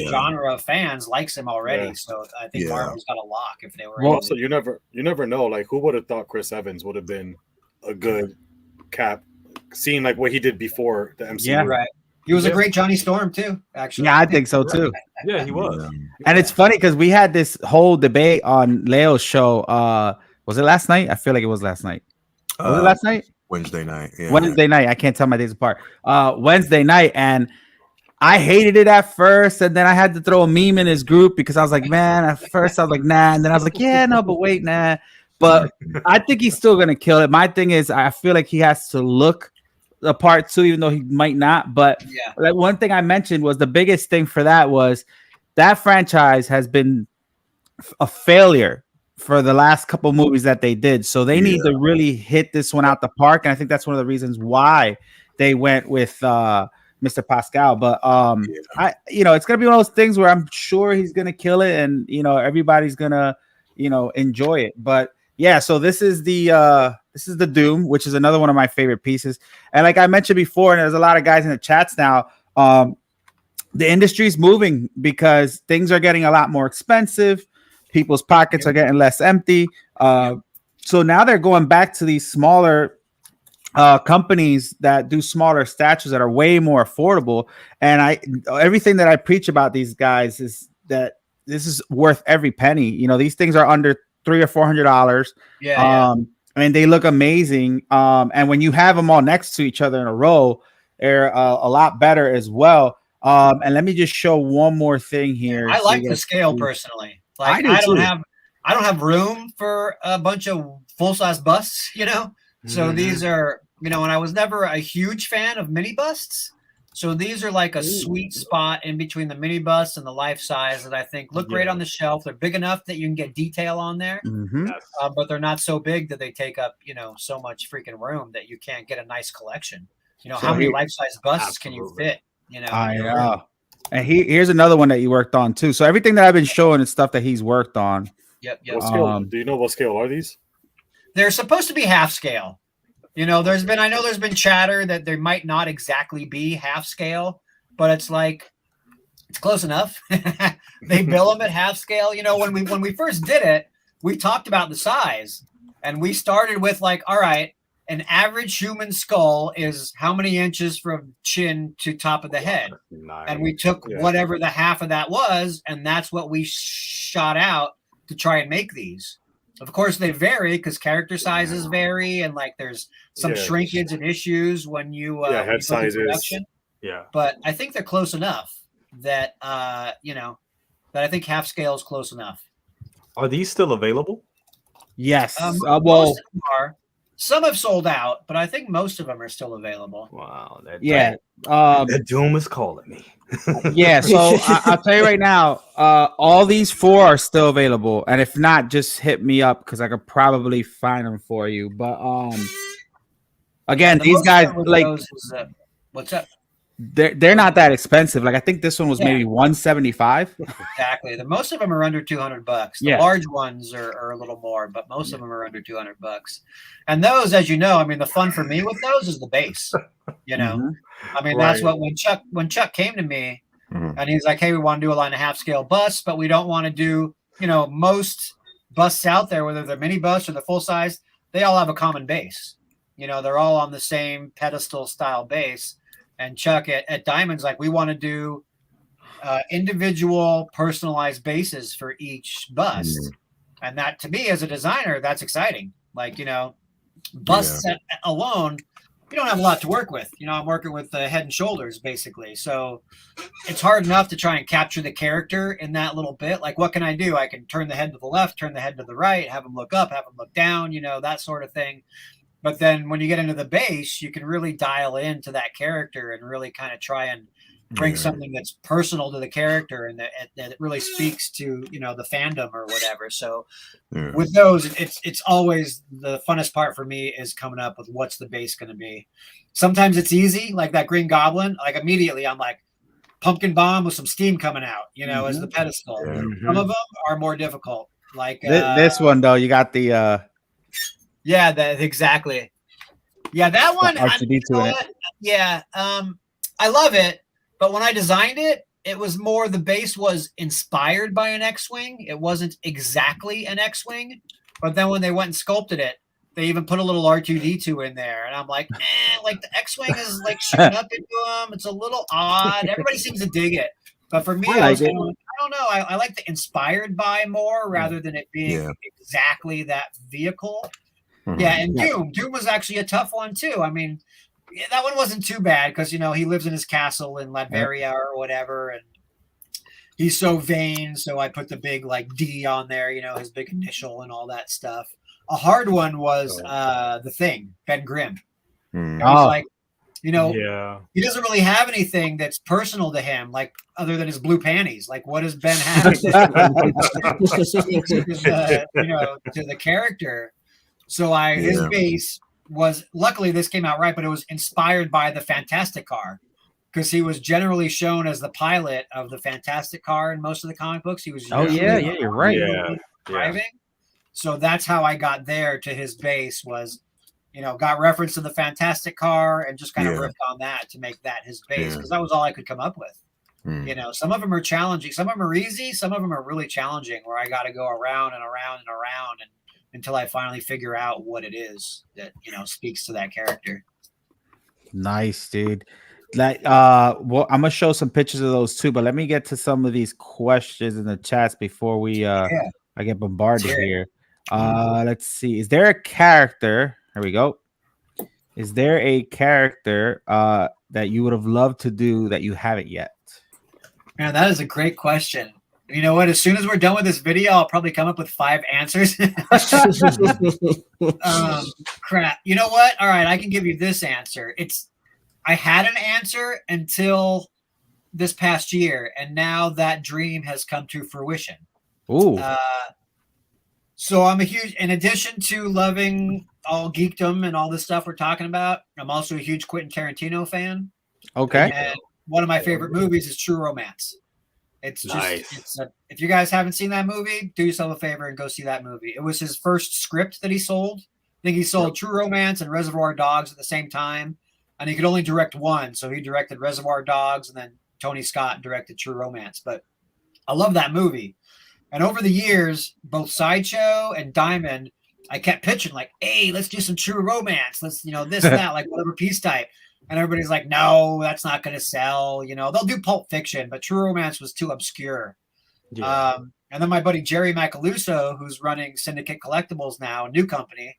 genre of fans likes him already. So I think Marvel's got a lock if they were. Well, also, you never know. Like, who would have thought Chris Evans would have been a good Cap, seeing like what he did before the MCU. Yeah, right. He was a great Johnny Storm too, actually. Yeah, I think so too. Yeah, he was. And it's funny because we had this whole debate on Leo's show. Was it last night? I feel like it was last night. Was it last night? Wednesday night. Yeah. Wednesday night. I can't tell my days apart. Wednesday night, and I hated it at first, and then I had to throw a meme in his group because I was like, man, at first I was like, nah, and then I was like, yeah, no, but wait, nah. But I think he's still gonna kill it. My thing is, I feel like he has to look the part too, even though he might not. But like one thing I mentioned was the biggest thing for that was that franchise has been a failure for the last couple of movies that they did. So they need to really hit this one out the park, and I think that's one of the reasons why they went with Mr. Pascal. But it's gonna be one of those things where I'm sure he's gonna kill it, and everybody's gonna enjoy it. But yeah, so this is the Doom, which is another one of my favorite pieces. And like I mentioned before, and there's a lot of guys in the chats now, the industry's moving because things are getting a lot more expensive. People's pockets are getting less empty. So now they're going back to these smaller companies that do smaller statues that are way more affordable. And everything that I preach about these guys is that this is worth every penny. These things are under $300 or $400. And they look amazing. And when you have them all next to each other in a row, they're a lot better as well. And let me just show one more thing here. I like the scale personally. Like I don't have room for a bunch of full-size busts, So these are, and I was never a huge fan of mini busts. So these are like a sweet spot in between the mini bust and the life size that I think look great on the shelf. They're big enough that you can get detail on there, but they're not so big that they take up, so much freaking room that you can't get a nice collection. How many life size busts can you fit? I know. And here's another one that you worked on too. So everything that I've been showing is stuff that he's worked on. Yep. What scale? Do you know what scale are these? They're supposed to be half scale. There's been chatter that they might not exactly be half scale, but it's close enough. They bill them at half scale. When we first did it, we talked about the size, and we started with all right, an average human skull is how many inches from chin to top of the head, and we took whatever the half of that was, and that's what we shot out to try and make these. Of course, they vary because character sizes vary, and like there's some shrinkage and issues when you head sizes. Yeah, but I think they're close enough that that I think half scale is close enough. Are these still available? Yes. Most of them are. Some have sold out, but I think most of them are still available. Wow. The Doom is calling me. Yeah, so I'll tell you right now, all these 4 are still available, and if not, just hit me up because I could probably find them for you. But again, these guys like what's up? They're not that expensive. Like I think this one was maybe $175. Exactly. Most of them are under $200. The large ones are a little more, but most of them are under $200. And those, as you know, I mean, the fun for me with those is the base. I mean, that's what when Chuck came to me and he's like, "Hey, we want to do a line of half scale busts, but we don't want to do, most busts out there, whether they're mini busts or the full size, they all have a common base. They're all on the same pedestal style base." And Chuck at Diamond's like, we want to do individual personalized bases for each bust. And that, to me, as a designer, that's exciting. Like, busts alone, you don't have a lot to work with. I'm working with the head and shoulders, basically. So it's hard enough to try and capture the character in that little bit. Like, what can I do? I can turn the head to the left, turn the head to the right, have them look up, have them look down, that sort of thing. But then when you get into the base, you can really dial into that character and really kind of try and bring something that's personal to the character and that it really speaks to, the fandom or whatever. So with those, it's always the funnest part for me is coming up with what's the base going to be. Sometimes it's easy, like that Green Goblin. Like immediately I'm like, pumpkin bomb with some steam coming out, as the pedestal. Some of them are more difficult. Like this one, though, you got the... Yeah, exactly. Yeah, that one. I love it. But when I designed it, it was more the base was inspired by an X-wing. It wasn't exactly an X-wing. But then when they went and sculpted it, they even put a little R2-D2 in there, and I'm like, like the X-wing is like shooting up into him. It's a little odd. Everybody seems to dig it, but for me, I don't know. I like the inspired by more rather than it being exactly that vehicle. Yeah, and Doom was actually a tough one too. I mean, that one wasn't too bad because he lives in his castle in Latveria or whatever, and he's so vain. So I put the big like D on there, his big initial and all that stuff. A hard one was the Thing, Ben Grimm. He's like, he doesn't really have anything that's personal to him, like other than his blue panties. Like, what does Ben have to the character? So his base was, luckily this came out right, but it was inspired by the Fantastic Car because he was generally shown as the pilot of the Fantastic Car in most of the comic books. He was you're right. Driving. So that's how I got there to his base was, got reference to the Fantastic Car and just kind of ripped on that to make that his base because that was all I could come up with. Some of them are challenging, some of them are easy, some of them are really challenging where I got to go around and around and around and until I finally figure out what it is that speaks to that character. Nice, dude. Like well, I'm gonna show some pictures of those too, but let me get to some of these questions in the chats before we I get bombarded here. Let's see. Is there a character? Here we go. Is there a character that you would have loved to do that you haven't yet? Man, that is a great question. You know what? As soon as we're done with this video, I'll probably come up with 5 answers. Crap. You know what? All right, I can give you this answer. I had an answer until this past year, and now that dream has come to fruition. Ooh. So I'm in addition to loving all geekdom and all this stuff we're talking about, I'm also a huge Quentin Tarantino fan. Okay. And one of my favorite movies is True Romance. It's just, nice. If you guys haven't seen that movie, do yourself a favor and go see that movie. It was his first script that he sold. I think he sold True Romance and Reservoir Dogs at the same time, and he could only direct one. So he directed Reservoir Dogs, and then Tony Scott directed True Romance. But I love that movie. And over the years, both Sideshow and Diamond, I kept pitching like, hey, let's do some True Romance. Let's, this and that, like whatever piece type. And everybody's like, no, that's not going to sell. They'll do Pulp Fiction, but True Romance was too obscure. Yeah. And then my buddy Jerry Macaluso, who's running Syndicate Collectibles now, a new company,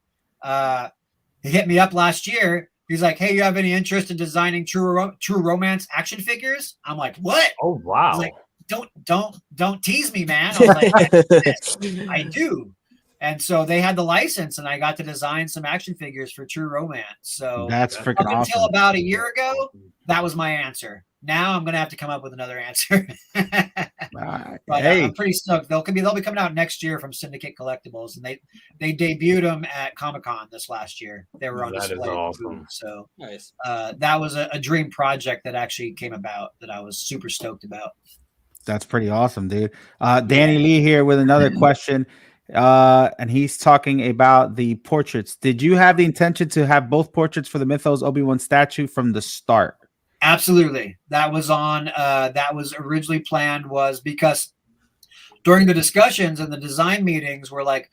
he hit me up last year. He's like, "Hey, you have any interest in designing true romance action figures?" I'm like, "What?" Oh wow! He's like, don't tease me, man. I was like, I do. And so they had the license, and I got to design some action figures for True Romance. So that's freaking awesome. Until about a year ago, that was my answer. Now I'm gonna have to come up with another answer. But hey, I'm pretty stoked. They'll be coming out next year from Syndicate Collectibles, and they debuted them at Comic-Con this last year. They were on display. That is awesome. So nice. That was a dream project that actually came about that I was super stoked about. That's pretty awesome, dude. Danny Lee here with another question. And he's talking about the portraits. Did you have the intention to have both portraits for the Mythos Obi-Wan statue from the start? Absolutely. That was originally planned, was because during the discussions and the design meetings, we're like,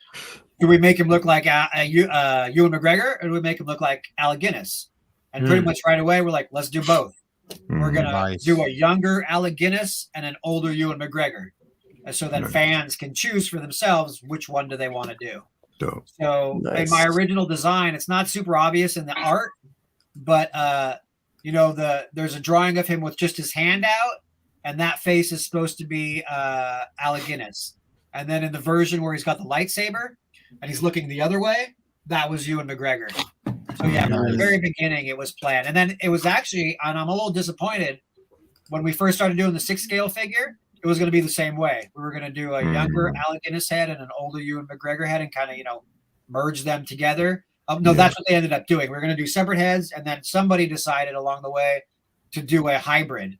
do we make him look like Ewan McGregor, or do we make him look like Alec Guinness? And pretty much right away, we're like, let's do both. We're going to do a younger Alec Guinness and an older Ewan McGregor. So that fans can choose for themselves which one do they want to do. Dope. So in my original design, it's not super obvious in the art, but there's a drawing of him with just his hand out, and that face is supposed to be Alec Guinness. And then in the version where he's got the lightsaber and he's looking the other way, that was Ewan McGregor. So yeah, from the very beginning it was planned. And then it was actually, and I'm a little disappointed, when we first started doing the 6-scale figure, it was going to be the same way. We were going to do a younger Alec Guinness head and an older Ewan McGregor head and kind of, merge them together. That's what they ended up doing. We were going to do separate heads, and then somebody decided along the way to do a hybrid.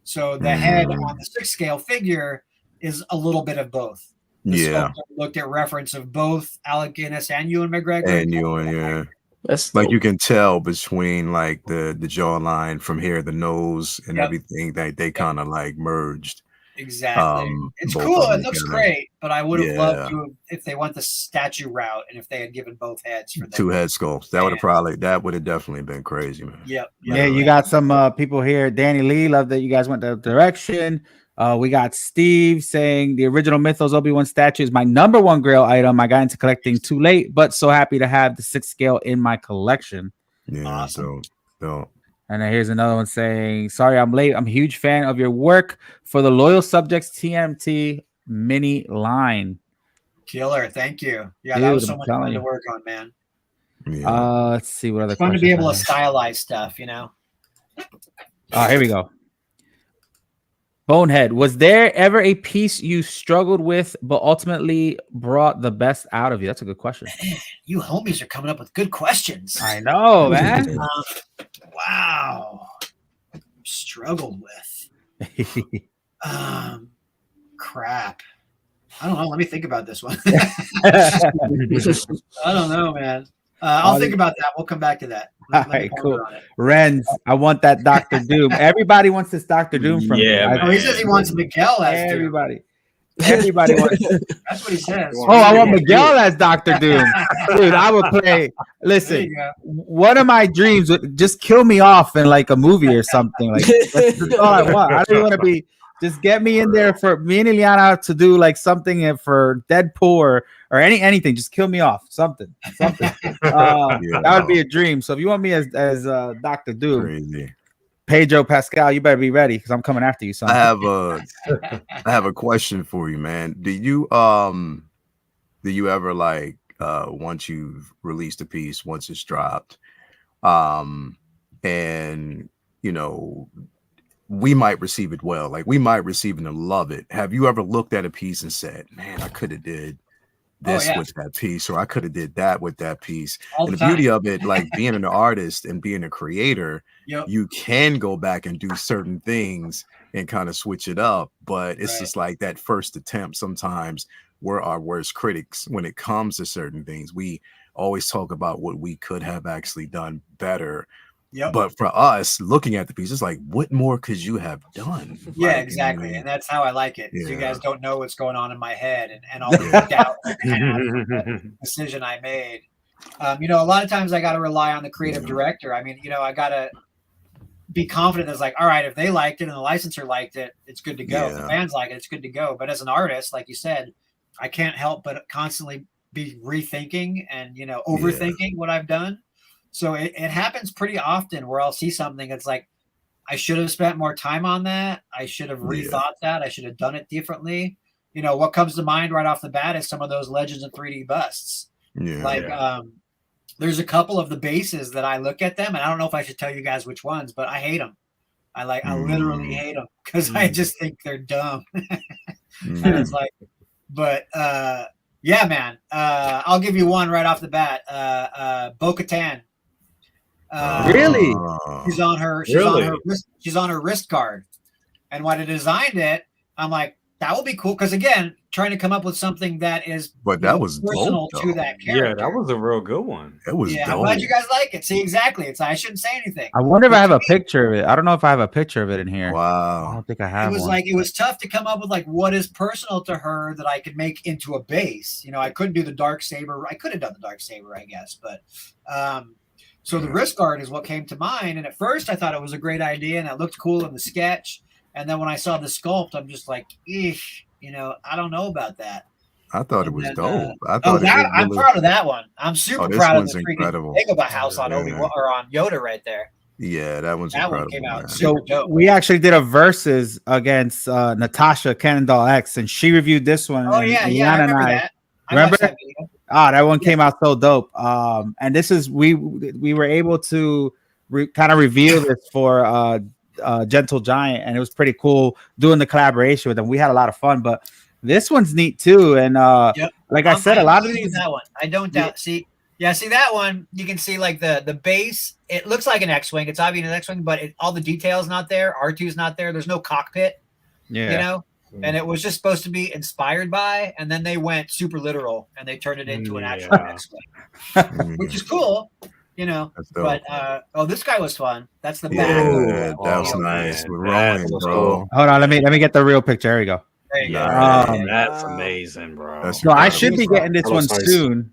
So the head on the 6-scale figure is a little bit of both. The sculptor looked at reference of both Alec Guinness and Ewan McGregor. And Ewan, That's like you can tell between like the jawline from here, the nose and everything that they kind of like merged. Exactly. It's cool. It looks great, but I would have loved to if they went the statue route and if they had given both heads for 2 head sculpts. That would have definitely been crazy, man. Yep. Yeah, you got some people here. Danny Lee, love that you guys went that direction. We got Steve saying the original Mythos Obi-Wan statue is my #1 grail item. I got into collecting too late, but so happy to have the 6 scale in my collection. Yeah, awesome. So. And then here's another one saying, sorry, I'm late. I'm a huge fan of your work for the Loyal Subjects TMT mini line. Killer. Thank you. Yeah, dude, that was so much fun to work on, man. Yeah. Let's see what other it's fun to be able to stylize stuff, Oh, here we go. Bonehead, was there ever a piece you struggled with but ultimately brought the best out of you? That's a good question. You homies are coming up with good questions. I know, man. Wow. Struggled with. Crap. I don't know. Let me think about this one. I don't know, man. I'll think about that. We'll come back to that. All right, cool. Renz, I want that Dr. Doom. Everybody wants this Dr. Doom from me. Oh, he says he wants Miguel as everybody. Everybody wants. That's what he says. Oh, I want Miguel as Dr. Doom. Dude, I would play. Listen, one of my dreams would just kill me off in like a movie or something. Like that's all I want. I don't want to be. Just get me in there for me and Ileana to do like something for Deadpool or anything. Just kill me off. Something. That would be a dream. So if you want me as Dr. Doom, crazy. Pedro Pascal, you better be ready because I'm coming after you, son. I have a question for you, man. Do you ever like once you've released a piece, once it's dropped, and we might receive it well, like we might receive it and love it. Have you ever looked at a piece and said, man, I could have did this with that piece, or I could have did that with that piece? And the beauty of it, like being an artist and being a creator, you can go back and do certain things and kind of switch it up. But it's just like that first attempt. Sometimes we're our worst critics when it comes to certain things. We always talk about what we could have actually done better. But for us, looking at the piece, it's like, what more could you have done? Yeah, exactly. And that's how I like it. You guys don't know what's going on in my head and all the doubt and decision I made. A lot of times I got to rely on the creative director. I mean, be confident that it's like, all right, if they liked it and the licensor liked it, it's good to go. If the fans like it, it's good to go. But as an artist, like you said, I can't help but constantly be rethinking and, you know, overthinking what I've done. So it happens pretty often where I'll see something that's like, I should have spent more time on that. I should have rethought that. I should have done it differently. You know, what comes to mind right off the bat is some of those Legends in 3D busts. There's a couple of the bases that I look at them, and I don't know if I should tell you guys which ones, but I hate them. I literally hate them because I just think they're dumb. And it's like, but yeah, man. I'll give you one right off the bat. Bo-Katan. Really? She's on her wrist guard. And when I designed it, I'm like, that will be cool. Because again, trying to come up with something that is that was personal dope, to that character. Yeah, that was a real good one. It was dope. I'm glad you guys like it. See, exactly. I shouldn't say anything. I wonder if I have a picture of it. I don't know if I have a picture of it in here. Wow. I don't think I have. It was tough to come up with like what is personal to her that I could make into a base. You know, I couldn't do the dark saber. I could have done the dark saber, I guess, but so the wrist guard is what came to mind. And at first I thought it was a great idea and it looked cool in the sketch. And then when I saw the sculpt, I'm just like, eesh, you know, I don't know about that. I thought it was dope. I'm proud of that one. I'm super proud of the incredible. freaking Dagobah house on Obi-Wan or on Yoda right there. Yeah, that incredible. One came out super dope. We actually did a versus against Natasha Cannondale X, and she reviewed this one. Oh yeah, I remember that. Remember? That one came out so dope. And this is we were able to kind of reveal this for Gentle Giant, and it was pretty cool doing the collaboration with them. We had a lot of fun, but this one's neat too. And like I said, a lot of these that one I don't doubt. See that one, you can see like the base. It looks like an X-wing. It's obviously an X-wing, but all the details not there. R2's not there. There's no cockpit. Yeah, you know. And it was just supposed to be inspired by, and then they went super literal and they turned it into an actual X-wing, which is cool. You know, but this guy was fun. That's the back. Yeah, that was nice. We're rolling, bro. Hold on, let me get the real picture. There we go. There you go. That's amazing, bro. So I should be getting this one soon.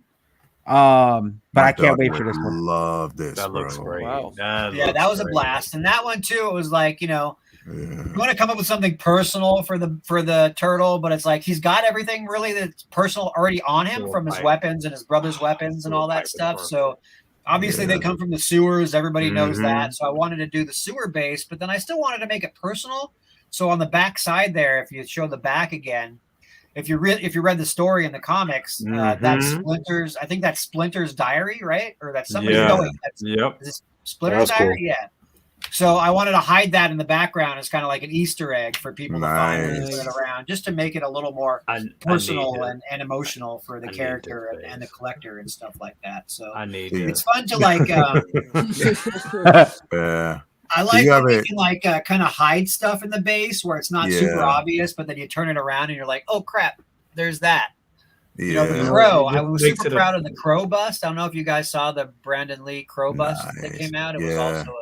But I can't wait for this one. Love this. That looks great. Wow. That was a blast. And that one too, it was like, you know, you want to come up with something personal for the turtle, but it's like he's got everything really that's personal already on him from his weapons and his brother's weapons and all that stuff. So obviously they come from the sewers. Everybody knows that. So I wanted to do the sewer base, but then I still wanted to make it personal. So on the back side there, if you show the back again, if you read the story in the comics, that's Splinter's. I think that's Splinter's diary, right? Or that's somebody's going. Is Splinter's diary? Cool. Yeah. So I wanted to hide that in the background as kind of like an Easter egg for people to find and put it around, just to make it a little more personal and emotional for the character and the collector and stuff like that. So it's fun to like. I like when you can like kind of hide stuff in the base where it's not super obvious, but then you turn it around and you're like, oh crap, there's that. You know, the crow. I was super proud of the crow bust. I don't know if you guys saw the Brandon Lee crow bust that came out. It was also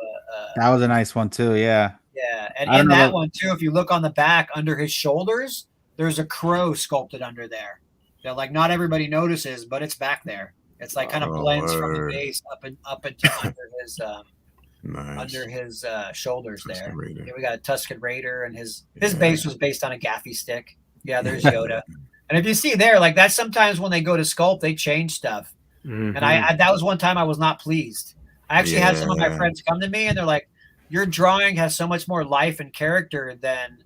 that was a nice one too. Yeah. Yeah, and in that one too, if you look on the back under his shoulders, there's a crow sculpted under there. That like not everybody notices, but it's back there. It's like kind of blends from the base up into under his. Under his shoulders there. Yeah, we got a Tusken Raider, and his base was based on a gaffy stick. Yeah, there's Yoda. And if you see there, like that's sometimes when they go to sculpt, they change stuff. And I that was one time I was not pleased. I actually had some of my friends come to me and they're like, your drawing has so much more life and character than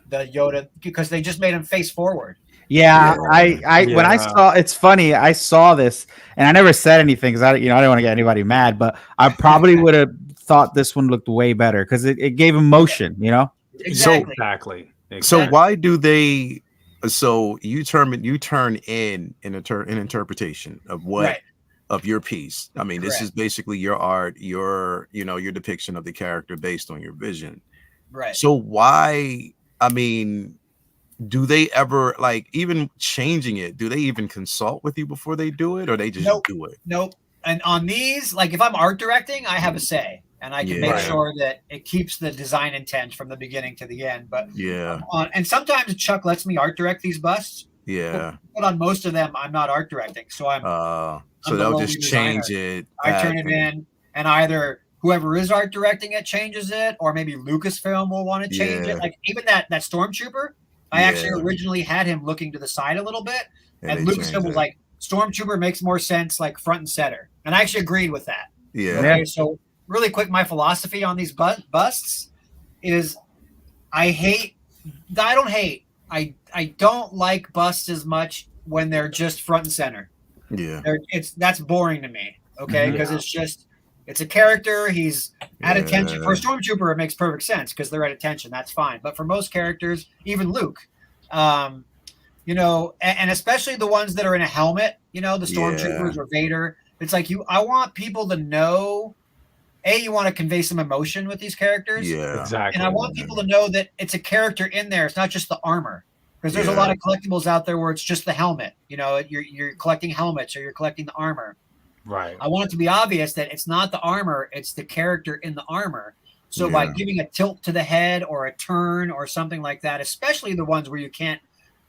the Yoda, because they just made him face forward. Yeah, I when I saw, it's funny, I saw this and I never said anything because I didn't want to get anybody mad, but I probably would have thought this one looked way better because it gave emotion, you know. Exactly. So why do they? So you turn in an interpretation of what of your piece. I mean, this is basically your art, your depiction of the character based on your vision. Right. So why? I mean, do they ever like even changing it? Do they even consult with you before they do it, or they just do it? Nope. And on these, like if I'm art directing, I have a say. And I can make sure that it keeps the design intent from the beginning to the end. But and sometimes Chuck lets me art direct these busts. Yeah. But on most of them, I'm not art directing. So I'm so they'll just change it. I turn it in and either whoever is art directing it changes it, or maybe Lucasfilm will want to change it. Like even that Stormtrooper, I actually originally had him looking to the side a little bit, and Lucasfilm was like, Stormtrooper makes more sense like front and center, and I actually agreed with that. Okay, so really quick, my philosophy on these busts is I don't like busts as much when they're just front and center. That's boring to me. Okay, because it's a character. He's at attention. For a Stormtrooper, it makes perfect sense because they're at attention. That's fine. But for most characters, even Luke, you know, and especially the ones that are in a helmet, you know, the Stormtroopers or Vader. It's like I want people to know. You want to convey some emotion with these characters. Yeah, exactly. And I want people to know that it's a character in there. It's not just the armor. Because there's a lot of collectibles out there where it's just the helmet. You know, you're collecting helmets or you're collecting the armor. Right. I want it to be obvious that it's not the armor, it's the character in the armor. So by giving a tilt to the head or a turn or something like that, especially the ones where you can't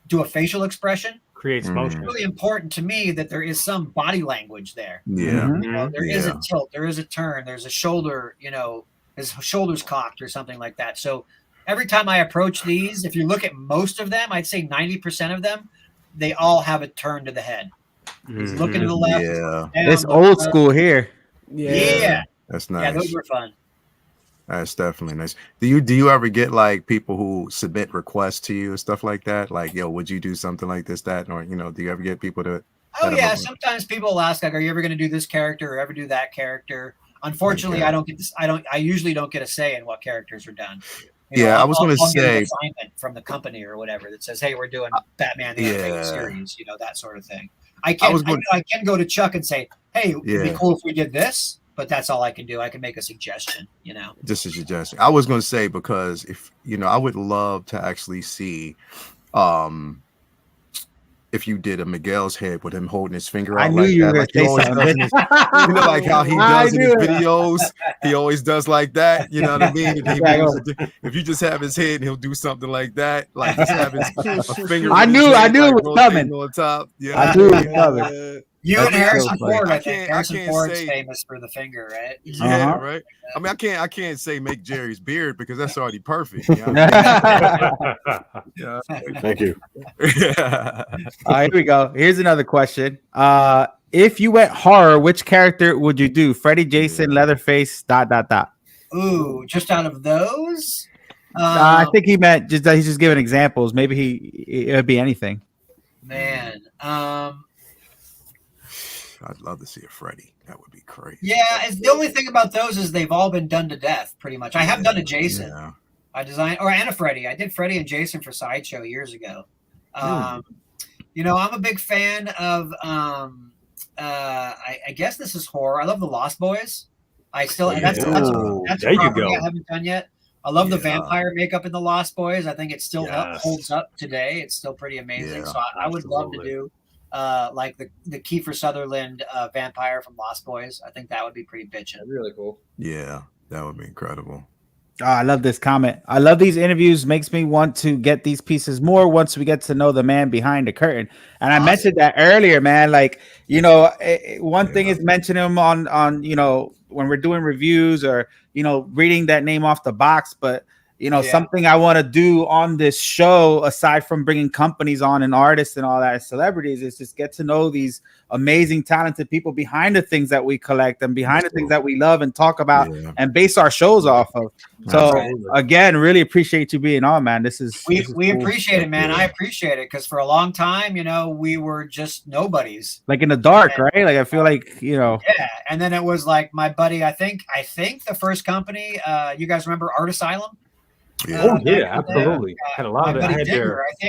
do a facial expression, creates motion. It's really important to me that there is some body language there. You know, there is a tilt, there is a turn, there's a shoulder, you know, his shoulders cocked or something like that. So every time I approach these, if you look at most of them, I'd say 90% of them, they all have a turn to the head. He's looking to the left. Down, it's old school here. That's nice. Yeah, those were fun. That's definitely nice. Do you ever get like people who submit requests to you and stuff like that? Like, yo, would you do something like this, that, or you know, do you ever get people to? Oh yeah, sometimes people ask like, are you ever going to do this character or ever do that character? Unfortunately, I don't get this. I usually don't get a say in what characters are done. You know, I was going to say an assignment from the company or whatever that says, hey, we're doing Batman the Animated Series, you know, that sort of thing. I can go to Chuck and say, hey, it'd be cool if we did this. But that's all I can do. I can make a suggestion, you know. Just a suggestion. I was going to say, because if you know, I would love to actually see if you did a Miguel's head with him holding his finger out. I knew you were going to say something. You know, like how he does in his videos. He always does like that. You know what I mean? If you just have his head and he'll do something like that, like just have his finger. I knew it was coming on top. Yeah, I knew it was coming. You and Harrison Ford, I think. Harrison Ford's famous for the finger, right? Yeah, right. I mean, I can't say make Jerry's beard because that's already perfect. You know? Thank you. All right, here we go. Here's another question. If you went horror, which character would you do? Freddy, Jason, Leatherface, ... Ooh, just out of those? I think he meant he's just giving examples. Maybe it would be anything. Man, I'd love to see a Freddy. That would be crazy. Yeah, the only thing about those is they've all been done to death, pretty much. I have done a Jason. Yeah. I designed, and a Freddy. I did Freddy and Jason for Sideshow years ago. You know, I'm a big fan of. I guess this is horror. I love the Lost Boys. That's a property I haven't done yet. I love the vampire makeup in the Lost Boys. I think it still holds up today. It's still pretty amazing. So I would love to do. Like the Kiefer Sutherland vampire from Lost Boys. I think that would be pretty bitchin'. That'd be really cool. Yeah, that would be incredible. Oh, I love this comment. I love these interviews. Makes me want to get these pieces more once we get to know the man behind the curtain. And I mentioned that earlier, man. Like, you know, one thing is mentioning him on, you know, when we're doing reviews or, you know, reading that name off the box, but you know, something I want to do on this show, aside from bringing companies on and artists and all that, celebrities, is just get to know these amazing, talented people behind the things that we collect and behind the things that we love and talk about and base our shows off of. So again, really appreciate you being on, man. This is we cool. Appreciate it, man. I appreciate it because for a long time, you know, we were just nobodies, like in the dark, right? Like I feel like, you know, and then it was like my buddy. I think the first company, you guys remember Art Asylum? Absolutely. Had a lot of it.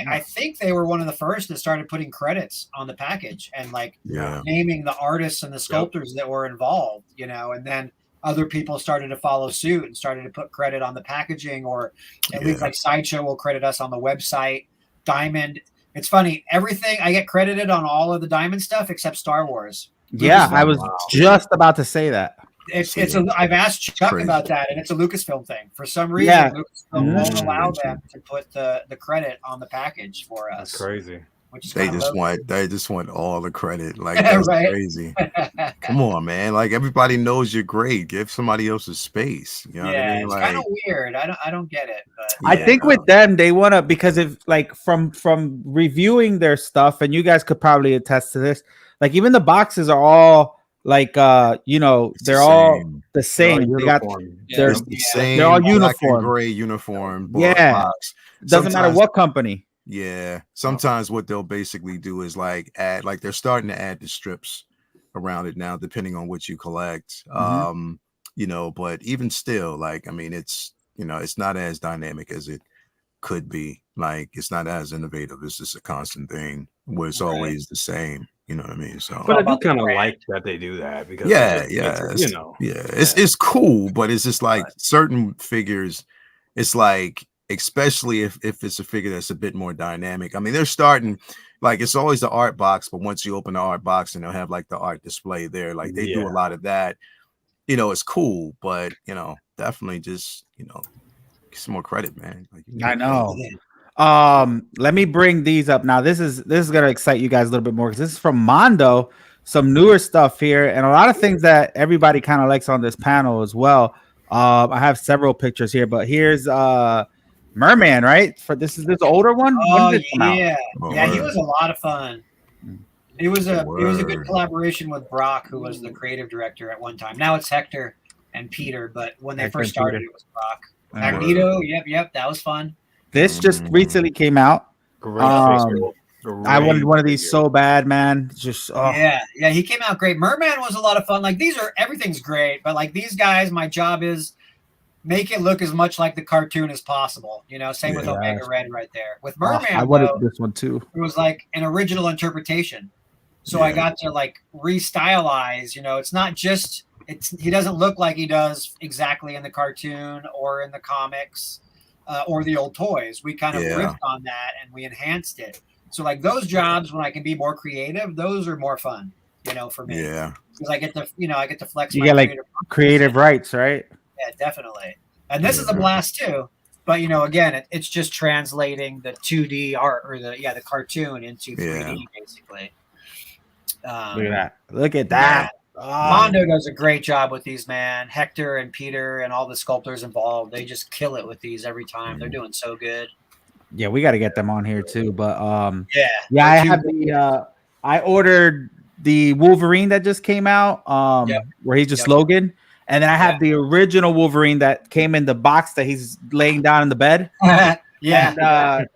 I think they were one of the first that started putting credits on the package and like naming the artists and the sculptors that were involved, you know, and then other people started to follow suit and started to put credit on the packaging, or at least like Sideshow will credit us on the website. Diamond. It's funny. Everything I get credited on all of the Diamond stuff except Star Wars. Yeah, I was just about to say that. I've asked Chuck about that, and it's a Lucasfilm thing. For some reason, Lucasfilm won't allow them to put the credit on the package for us. That's crazy. which is they just want all the credit. Like that's crazy. Come on, man. Like everybody knows you're great. Give somebody else a space. You know what I mean? It's kind of weird. I don't get it. But I think with them, they want to, because if like from reviewing their stuff, and you guys could probably attest to this, like even the boxes are all like they're all the same. They got they're the same. They're all black uniform, and gray uniform. Box. Doesn't matter what company. Yeah. Sometimes what they'll basically do is like add, like they're starting to add the strips around it now, depending on what you collect. But even still, like I mean, it's it's not as dynamic as it could be. Like it's not as innovative. It's just a constant thing where it's always the same. You know what I mean? So, but I do kind of like that they do that because it's cool, but it's just like certain figures. It's like, especially if it's a figure that's a bit more dynamic. I mean, they're starting like it's always the art box, but once you open the art box and they'll have like the art display there, like they do a lot of that. It's cool, but definitely just get some more credit, man. Like, I know. Let me bring these up now. This is gonna excite you guys a little bit more because this is from Mondo, some newer stuff here, and a lot of things that everybody kind of likes on this panel as well. I have several pictures here, but here's Merman, right? This older one. Oh yeah, he was a lot of fun. It was a good collaboration with Brock, who was the creative director at one time. Now it's Hector and Peter, but when they first started, it was Brock. Magneto, yep, that was fun. This just recently came out. I wanted one of these so bad, man. Just he came out great. Merman was a lot of fun. Like everything's great, but like these guys, my job is make it look as much like the cartoon as possible. Same with Omega Red right there. With Merman, I wanted this one too. It was like an original interpretation. So I got to like restylize. It's not just he doesn't look like he does exactly in the cartoon or in the comics. Or the old toys. We kind of ripped on that and we enhanced it. So like those jobs when I can be more creative, those are more fun, for me. Yeah. Because I get to flex. You get like creative rights, right? Yeah, definitely. And this is a blast too. But again, it's just translating the 2D art or the cartoon into 3D basically. Look at that. Mondo does a great job with these, man. Hector and Peter and all the sculptors involved, they just kill it with these every time. They're doing so good. Yeah, we got to get them on here too. But I have I ordered the Wolverine that just came out, where he's just Logan, and then I have the original Wolverine that came in the box that he's laying down in the bed. And,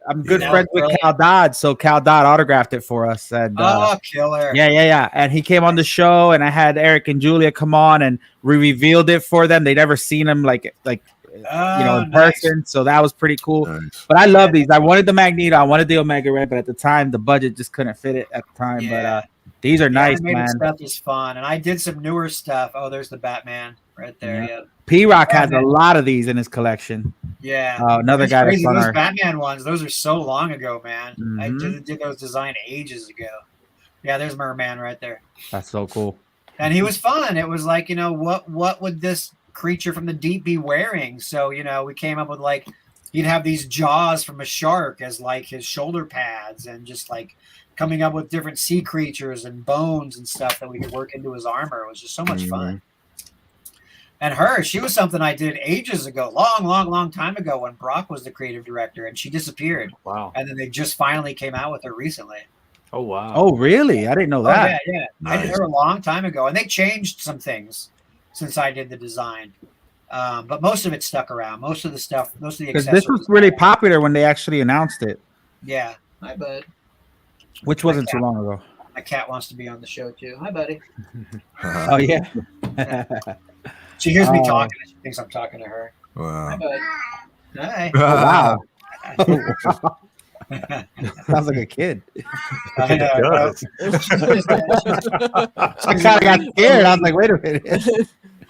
I'm good friends with Cal Dodd, so Cal Dodd autographed it for us. And killer! Yeah. And he came on the show, and I had Eric and Julia come on, and we revealed it for them. They'd never seen him in person, so that was pretty cool. Nice. But I love these. I wanted the Magneto, I wanted the Omega Red, but at the time the budget just couldn't fit it at the time. But these are nice, man. Stuff is fun, and I did some newer stuff. Oh, there's the Batman right there. Yeah. P-Rock has a lot of these in his collection. Yeah, another guy that's on those Batman ones. Those are so long ago, man. I did those design ages ago. Yeah, there's Merman right there. That's so cool. And he was fun. It was like, what would this creature from the deep be wearing? So we came up with like he'd have these jaws from a shark as like his shoulder pads, and just like coming up with different sea creatures and bones and stuff that we could work into his armor. It was just so much fun. And she was something I did ages ago, long time ago when Brock was the creative director, and she disappeared. Wow. And then they just finally came out with her recently. Oh, wow. Oh, really? I didn't know that. Yeah. Nice. I did her a long time ago, and they changed some things since I did the design. But most of it stuck around. Most of the accessories. Because this was really popular when they actually announced it. Yeah. Hi, bud. Which wasn't too long ago. My cat wants to be on the show, too. Hi, buddy. Oh, yeah. She hears me talking. She thinks I'm talking to her. Wow. Hi. Oh, wow. Sounds like a kid. I know. I kind of got scared. I was like, wait a minute.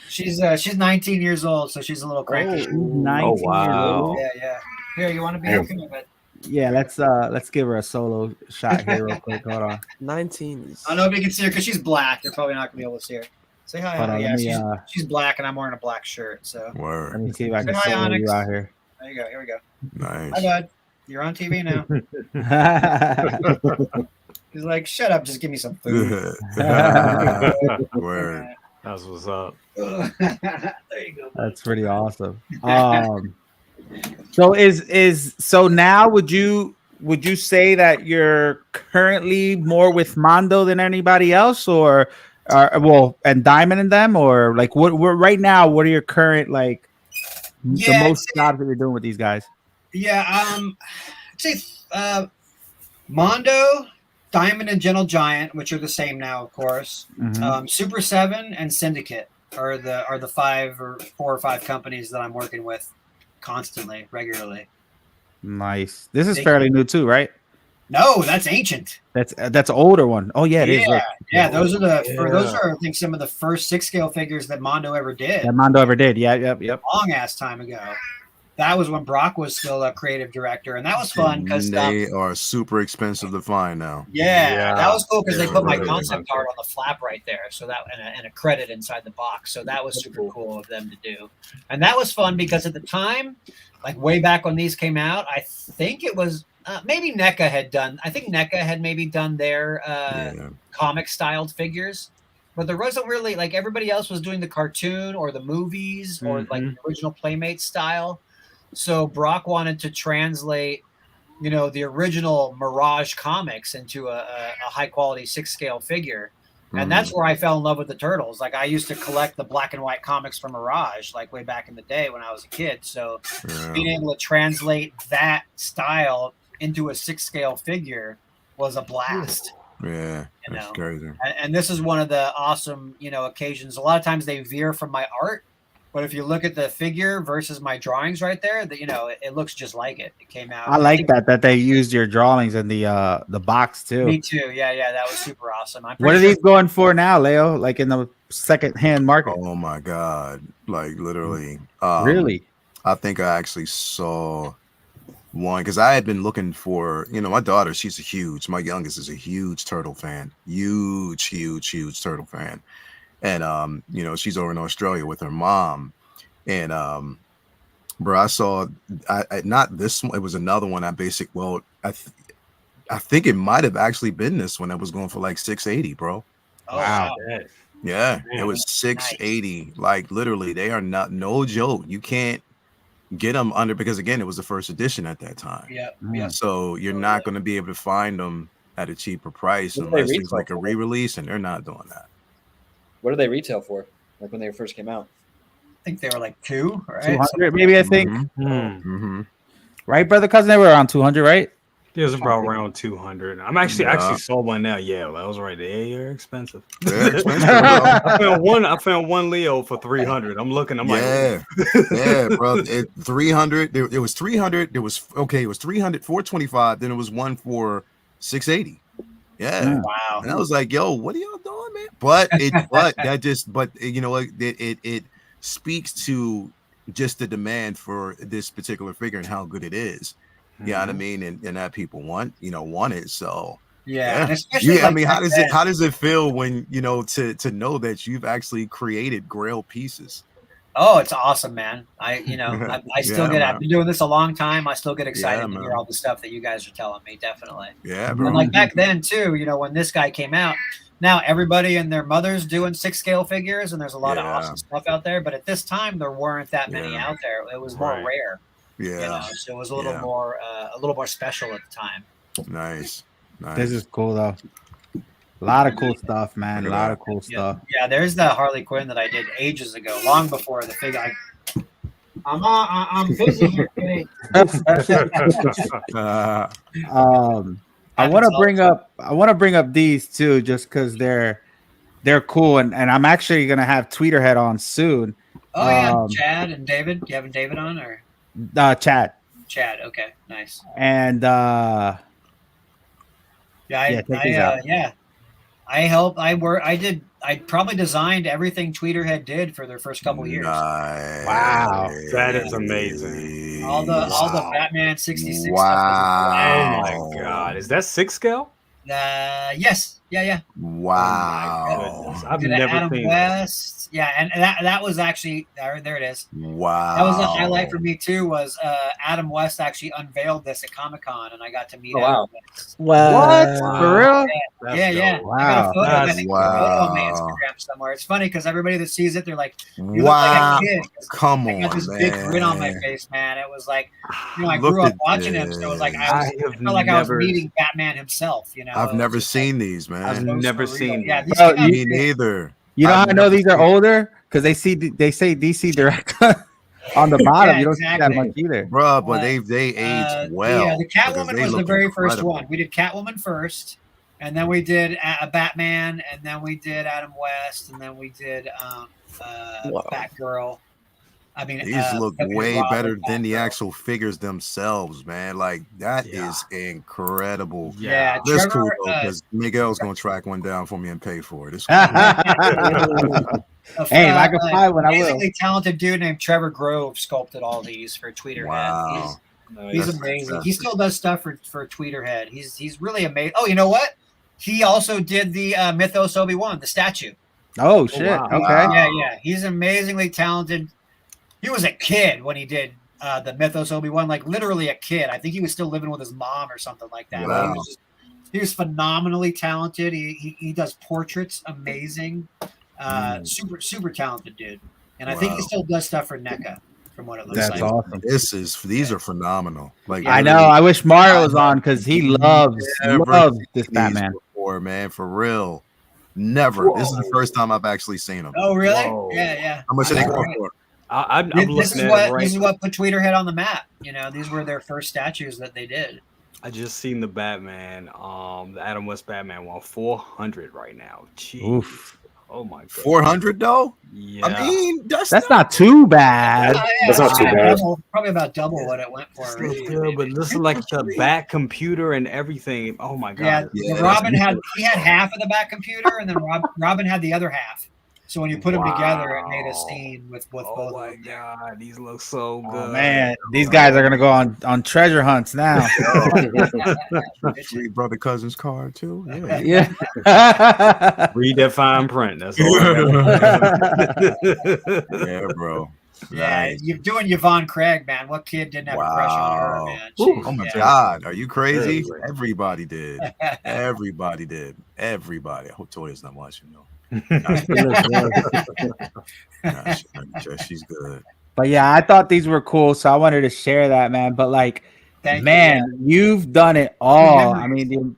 She's 19 years old, so she's a little cranky. 19 wow. years old. Yeah. Here, you want to be okay? Yeah, let's give her a solo shot here real quick. Hold on. 19. I don't know if you can see her because she's black. You're probably not gonna be able to see her. Say hi. Yeah, she's black, and I'm wearing a black shirt. So let me see if I can solo you out here. There you go. Here we go. Nice. Hi, bud. You're on TV now. He's like, shut up, just give me some food. Word. That's what's up. There you go. That's pretty awesome. So now would you say that you're currently more with Mondo than anybody else, or and Diamond in them, or like what right now? What are your current the most jobs that you're doing with these guys? Yeah, I'd say Mondo, Diamond, and Gentle Giant, which are the same now, of course. Mm-hmm. Super 7 and Syndicate are the 4 or 5 companies that I'm working with constantly, regularly. Nice. This is fairly new too, right? No, that's ancient. That's an older one. Oh yeah, it is. Yeah, those are I think some of the first 6-scale figures that Mondo ever did. That Mondo ever did. Yeah, yep. Long ass time ago. That was when Brock was still a creative director, and that was fun because they are super expensive to find now. Yeah, that was cool because they put my concept art on the flap right there, so that and a credit inside the box, so that was super cool of them to do, and that was fun because at the time, like way back when these came out, I think it was maybe NECA had done. I think NECA had maybe done their comic styled figures. But there wasn't really like everybody else was doing the cartoon or the movies or like the original Playmate style. So Brock wanted to translate, the original Mirage comics into a high quality 6-scale figure. And that's where I fell in love with the Turtles. Like I used to collect the black and white comics from Mirage, like way back in the day when I was a kid. So being able to translate that style into a 6-scale figure was a blast. Yeah, that's crazy. And this is one of the awesome, occasions. A lot of times they veer from my art. But if you look at the figure versus my drawings right there, it looks just like it. It came out. I like that they used your drawings in the box too. Me too. Yeah, that was super awesome. What are these going for now, Leo? Like in the second-hand market? Oh my god! Like literally. Really? I think I actually saw one because I had been looking for. My daughter. My youngest is a huge turtle fan. Huge turtle fan. And she's over in Australia with her mom, and bro, I saw not this one, it was another one. I think it might have actually been this one that was going for like 680, bro. Oh, wow. Yeah, it was 680. Nice. Like literally, they are no joke. You can't get them under because again, it was the first edition at that time. Yeah. So you're not going to be able to find them at a cheaper price unless it's like a re-release, and they're not doing that. What did they retail for? Like when they first came out? I think they were like 200, right? 200, maybe I think. Right, brother cousin, they were around 200, right? It was about around 200. I'm actually saw one now. Yeah, that was right there. You're expensive. They're expensive. I found one Leo for 300. I'm looking. I'm yeah, bro. 300. It was 300. It was 300, 425. Then it was one for 680. Yeah. Wow. And I was like, yo, what are y'all doing, man? But it speaks to just the demand for this particular figure and how good it is. You know what I mean? And that people want it. So yeah. I mean, how does it feel when to know that you've actually created Grail pieces? Oh, it's awesome, man. I still I've been doing this a long time. I still get excited to hear all the stuff that you guys are telling me. Definitely. Yeah, bro. And like back then too, when this guy came out, now everybody and their mother's doing 6-scale figures, and there's a lot of awesome stuff out there. But at this time, there weren't that many out there. It was more rare. Yeah. So it was a little more special at the time. Nice. This is cool though. A lot of cool stuff, man. A lot of cool stuff. Yeah, there's the Harley Quinn that I did ages ago, long before the figure. I'm busy here today. I want to bring up these too, just because they're cool, and I'm actually gonna have Tweeterhead on soon. Oh yeah, Chad and David. You having David on or? Chad. Chad. Okay, nice. And I helped. I probably designed everything Tweeterhead did for their first couple years. Nice. Wow, that is amazing. All the Batman 66 wow. stuff. Oh my god, is that 6-scale? Yes. Yeah. Wow. Oh I've never Adam seen West. Yeah, and that was actually there it is. Wow. That was a highlight for me too. Was Adam West actually unveiled this at Comic-Con, and I got to meet Adam West. What? For real? Yeah. Wow. I got a photo. I think Wow. a photo on my Instagram somewhere. It's funny because everybody that sees it, they're like, "You look like a kid." Come I got this on, big man. grin on my face, man. It was like, I Look grew up at watching him, so it was like I felt like I was meeting Batman himself. I've never seen these, man. I've never seen Yeah, these. Me neither. You know how I know these are older? Because they say DC Direct on the bottom. Yeah, you don't see that much either, bro. But they aged well. Yeah, the Catwoman was the very first incredible. one. We did Catwoman first, and then we did a Batman, and then we did Adam West, and then we did Batgirl. I mean, these look way better than the actual figures themselves, man. Like that is incredible. Yeah, that's Trevor, cool though, because Miguel's gonna track one down for me and pay for it. It's hey, if I can find one, I will. Amazingly talented dude named Trevor Grove sculpted all these for Tweeterhead. Wow. He's amazing. He still does stuff for Tweeterhead. He's really amazing. Oh, you know what? He also did the Mythos Obi-Wan, the statue. Oh shit! wow. Okay. Yeah. He's amazingly talented. He was a kid when he did the Mythos Obi-Wan, like literally a kid. I think he was still living with his mom or something like that. Wow. He was phenomenally talented. He does portraits, amazing. Super talented dude. And I think he still does stuff for NECA, from what it looks like. That's awesome. These are phenomenal. Like I know. I wish Mario was on because he loves this Batman. Before, man, for real. Never. Whoa. This is the first time I've actually seen them. Oh, really? Whoa. Yeah. How much are they going for? I'm looking at it right. This is what put Tweeterhead on the map. You know, these were their first statues that they did. I just seen the Batman, the Adam West Batman one, 400 right now. Jeez. Oof. Oh my god. 400 though? Yeah. I mean, that's not too bad. That's not too bad. Probably about double what it went for. Still, but this is like the back computer and everything. Oh my god. Yeah, Robin had half of the back computer, and then Robin had the other half. So when you put them together, it made a scene with both. Oh my god, these look so good. Oh, man, these guys are gonna go on treasure hunts now. Three brother cousins card too. Yeah. Read that fine print. That's all. Yeah, bro. Yeah, Nice. you're doing Yvonne Craig, man. What kid didn't have a crush on her, man? Oh my god, are you crazy? Everybody did. Everybody did. Everybody. I hope Toya's not watching though. She's good. But yeah, I thought these were cool, so I wanted to share that, man. But like, you've done it all. I mean,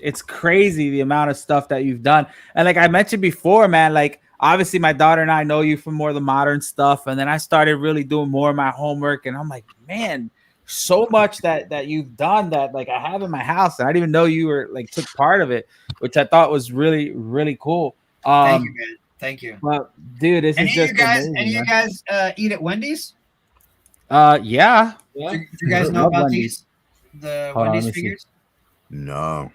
it's crazy the amount of stuff that you've done. And like I mentioned before, man, like obviously my daughter and I know you from more of the modern stuff, and then I started really doing more of my homework, and I'm like, man, so much that you've done that like I have in my house, and I didn't even know you were like took part of it, which I thought was really, really cool. Thank you, man. Thank you. Well, dude, this is just amazing. Any of you guys eat at Wendy's? Yeah. Do you guys know about Wendy's. The Wendy's figures? No.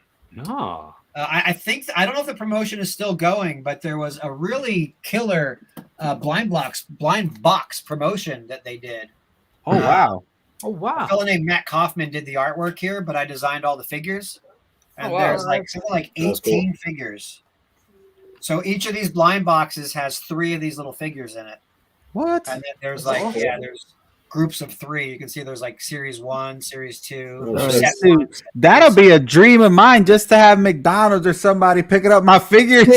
I think I don't know if the promotion is still going, but there was a really killer blind box promotion that they did. Oh wow! A fellow named Matt Kaufman did the artwork here, but I designed all the figures. And there's something like 18 figures. So each of these blind boxes has 3 of these little figures in it. What? And then there's there's groups of 3. You can see there's like series 1, series 2. That'll be a dream of mine just to have McDonald's or somebody picking up my figures.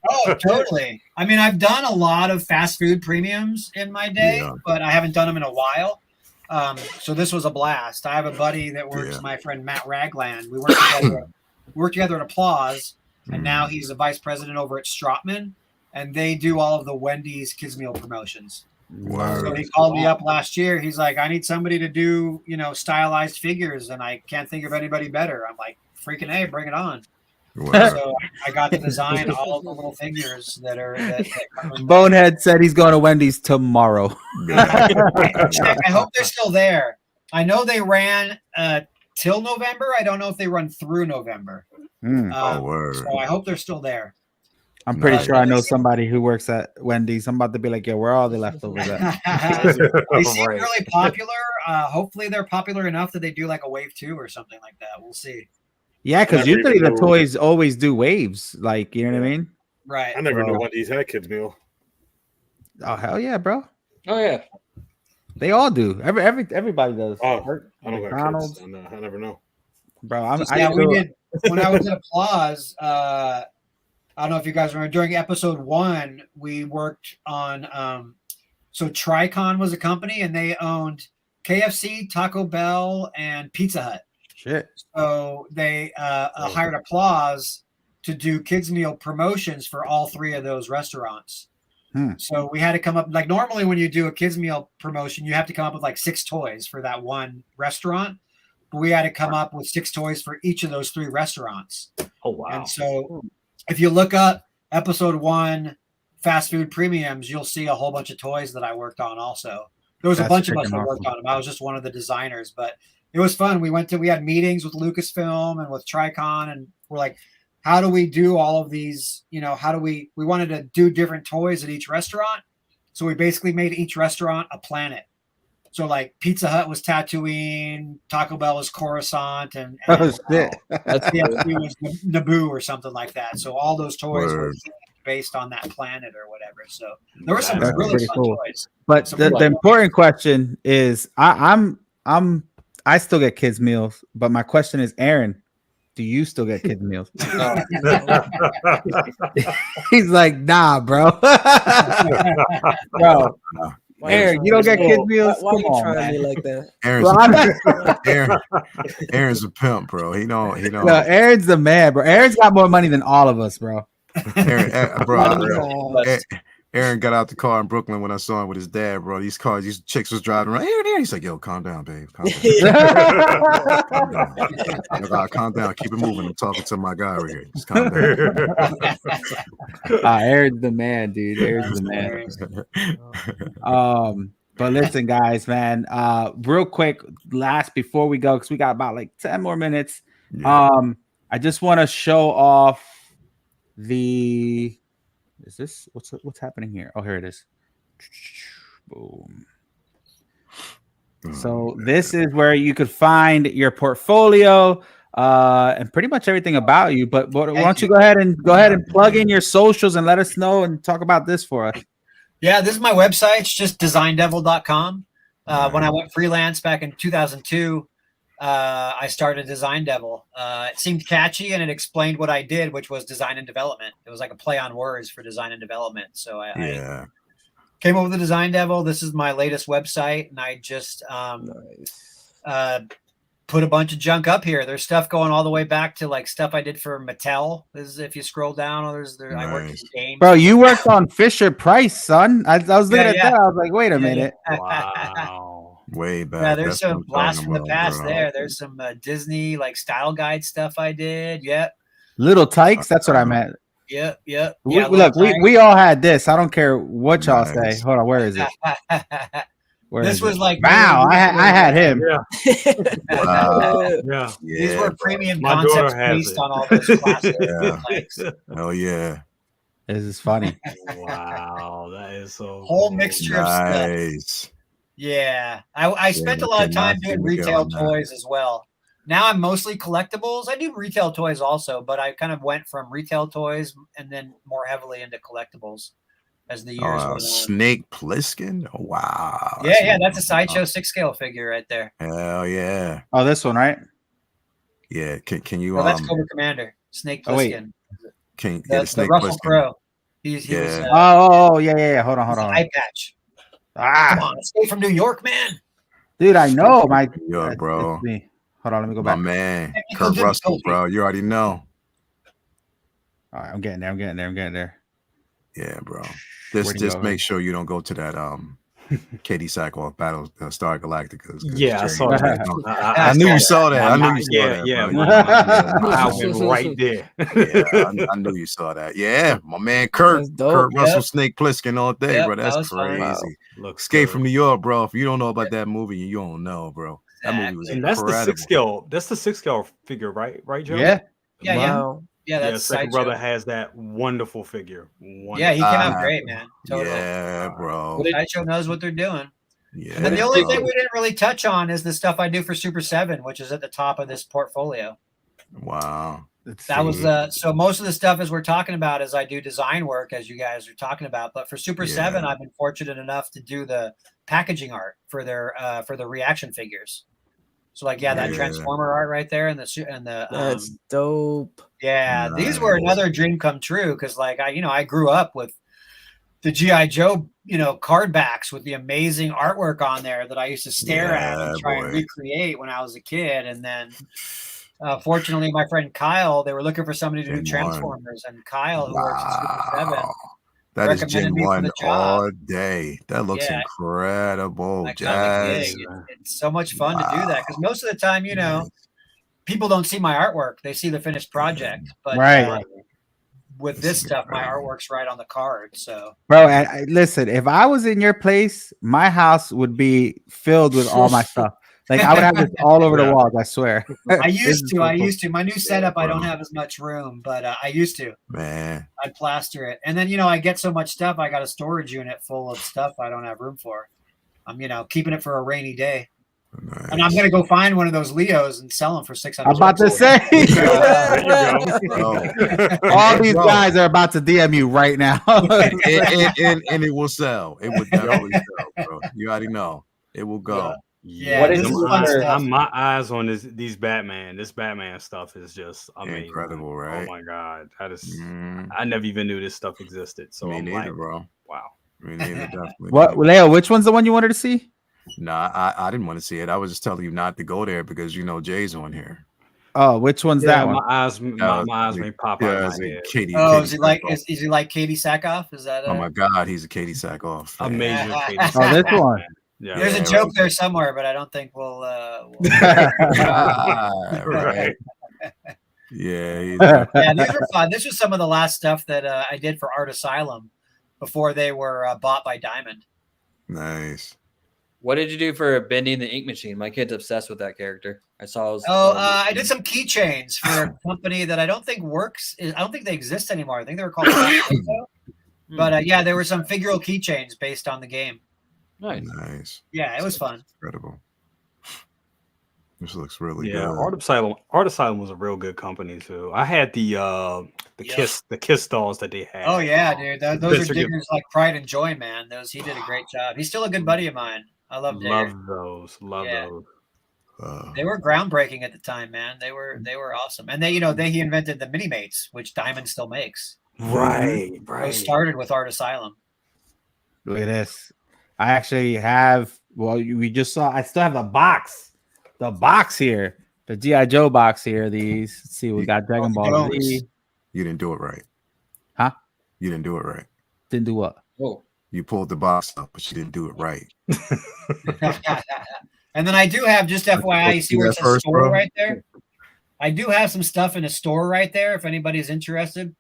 Oh, totally. I mean, I've done a lot of fast food premiums in my day, but I haven't done them in a while. So this was a blast. I have a buddy that works, my friend Matt Ragland. We worked together at Applause. And now he's the vice president over at Stratman, and they do all of the Wendy's kids meal promotions. Wow. So he called me up last year. He's like, I need somebody to do, stylized figures, and I can't think of anybody better. I'm like, freaking A, bring it on. Wow. So I got to design all the little figures that are. Bonehead said he's going to Wendy's tomorrow. I hope they're still there. I know they ran till November. I don't know if they run through November. So I hope they're still there. I'm pretty sure I know somebody who works at Wendy's. I'm about to be like, where are all the leftovers at? They seem really popular. Hopefully they're popular enough that they do like a wave 2 or something like that. We'll see. Yeah, because usually the toys always do waves. Like, you know what I mean? Right. I never knew what these had kids meal. Oh hell yeah, bro! Oh yeah, they all do. Everybody does. Oh, I don't McDonald's. got kids. I never know, bro. We did when I was at Applause. I don't know if you guys remember during episode 1, we worked on. So Tricon was a company, and they owned KFC, Taco Bell, and Pizza Hut. Shit. So they hired Applause to do kids meal promotions for all 3 of those restaurants. So we had to come up, like normally when you do a kids meal promotion, you have to come up with like 6 toys for that one restaurant. But we had to come up with 6 toys for each of those 3 restaurants. Oh, wow. And so if you look up episode 1 fast food premiums, you'll see a whole bunch of toys that I worked on also. There was a bunch of us that worked on them. I was just one of the designers, but it was fun. We had meetings with Lucasfilm and with Tricon, and we're like, how do we do all of these? You know, how do we wanted to do different toys at each restaurant. So we basically made each restaurant a planet. So like Pizza Hut was Tatooine, Taco Bell was Coruscant, and KFC was Naboo or something like that. So all those toys were based on that planet or whatever. So there were some really fun toys. But the important question is, I still get kids meals, but my question is, Aaron, do you still get kids meals? He's like, nah, bro. Bro. Aaron, you don't get kids meals? Why are you trying me like that? Aaron's a pimp, bro. He know. No, Aaron's the man, bro. Aaron's got more money than all of us, bro. Aaron got out the car in Brooklyn when I saw him with his dad, bro. These chicks was driving around. Aaron, he's like, yo, calm down, babe. Calm down. Calm down. Keep it moving. I'm talking to my guy right here. Just calm down. Aaron's the man, dude. Aaron's the man. But listen, guys, man. Real quick, before we go, because we got about like 10 more minutes. Yeah. I just want to show off Is this what's happening here? Oh, here it is. Boom. So this is where you could find your portfolio and pretty much everything about you. But why don't you go ahead and plug in your socials and let us know and talk about this for us. Yeah, this is my website. It's just designdevil.com. When I went freelance back in 2002, I started Design Devil. It seemed catchy and it explained what I did, which was design and development. It was like a play on words for design and development. So I came up with the Design Devil. This is my latest website, and I just put a bunch of junk up here. There's stuff going all the way back to like stuff I did for Mattel. This is if you scroll down. I worked in games. Bro, you worked on Fisher Price, son. I was looking at that. I was like, wait a minute. Wow. Way back. Yeah, there's some blast from the past there. There's some Disney like style guide stuff I did. Yep. Little Tykes. That's what I meant. Yep. Look, we all had this. I don't care what y'all say. Hold on, where is it? This was like wow. I had him. Yeah. Yeah. These were premium concepts based on all those classic things. Oh yeah. This is funny. Wow, that is so whole mixture of stuff. Yeah, I spent a lot of time doing retail toys as well. Now I'm mostly collectibles. I do retail toys also, but I kind of went from retail toys and then more heavily into collectibles as the years went on. Snake Plissken? Oh, wow. Yeah, that's a Sideshow 6-scale figure right there. Hell yeah. Oh, this one, right? Yeah. Can you? That's Cobra Commander. Snake Plissken. Can the Russell Crowe. He was. Yeah. Hold on. Eye patch. Come on, Escape from New York, man. Dude, I know. New York, bro. Hold on, let me go back. My man, Kurt Russell, bro. You already know. All right, I'm getting there. Yeah, bro. Just make sure you don't go to that Katie Sackhoff Battlestar Galactica. Yeah, I saw that. I knew you saw that. I knew you saw that. Yeah, I went right there. I knew you saw that. Yeah, my man Kurt Russell, Snake Plissken all day, bro. That's crazy. Escape from New York, bro. If you don't know about that movie, you don't know, bro. That movie was incredible. That's the 6-scale. That's the 6-scale figure, right, Joe? Yeah. Yeah, that's Second Brother has that wonderful figure. Yeah, he came out great, man. Totally. Yeah, bro. Sideshow knows what they're doing. Yeah. And then the only thing we didn't really touch on is the stuff I do for Super 7, which is at the top of this portfolio. Wow. That was so most of the stuff as we're talking about is I do design work as you guys are talking about, but for Super 7 I've been fortunate enough to do the packaging art for their reaction figures. So like that Transformer art right there and the that's dope. Yeah, these were another dream come true because like I grew up with the G.I. Joe card backs with the amazing artwork on there that I used to stare at and try and recreate when I was a kid, and then fortunately, my friend Kyle, they were looking for somebody to do Transformers, and Kyle, who works at Super 7, that is Gen 1 all day. That looks incredible. Jazz. It's so much fun to do that because most of the time, people don't see my artwork; they see the finished project. But with this stuff, my artwork's right on the card. So, bro, listen, if I was in your place, my house would be filled with all my stuff. Like I would have this all over the walls. I swear. I used to. My new setup, I don't have as much room, but I used to. Man, I'd plaster it, and then I get so much stuff. I got a storage unit full of stuff I don't have room for. I'm keeping it for a rainy day. Nice. And I'm gonna go find one of those Leos and sell them for $600. I'm about to say, all these guys are about to DM you right now, and it will sell. It would definitely sell, bro. You already know it will go. Yeah, what is my eyes on these Batman. This Batman stuff is just amazing. Incredible, right? Oh my god, that is. I never even knew this stuff existed. So me neither, bro. Wow. Me neither, definitely. What, Leo? Which one's the one you wanted to see? Nah, I didn't want to see it. I was just telling you not to go there because Jay's on here. Oh, which one's that one? My eyes may pop out of my head. Katie, is he like Katie Sackhoff? Is that? Oh my god, he's a Katie Sackhoff. Amazing. Katie Sackhoff. Oh, this one. Yeah, there's a joke there somewhere, but I don't think we'll right. Yeah, these were fun. This was some of the last stuff that I did for Art Asylum before they were bought by Diamond. Nice. What did you do for bending the ink machine? My kid's obsessed with that character. I did some keychains for a company that I don't think works. I don't think they exist anymore. I think they were called but there were some figural keychains based on the game. Nice. Yeah, it was fun. Incredible. This looks really good. Art Asylum was a real good company too. I had the Kiss dolls that they had. Oh yeah, dude. Those are Digger's like pride and joy, man. He did a great job. He's still a good buddy of mine. I love Digger. Love those. They were groundbreaking at the time, man. They were awesome. And he invented the mini mates, which Diamond still makes. Right. They started with Art Asylum. Look at this. I actually have. Well, we just saw. I still have the box. The box here. The G.I. Joe box here. These. Let's see. We got Dragon Ball Z. You didn't do it right. Huh? You didn't do it right. Didn't do what? Oh. You pulled the box up, but you didn't do it right. And then I do have, just FYI, you see where it says store right there? I do have some stuff in a store right there if anybody's interested.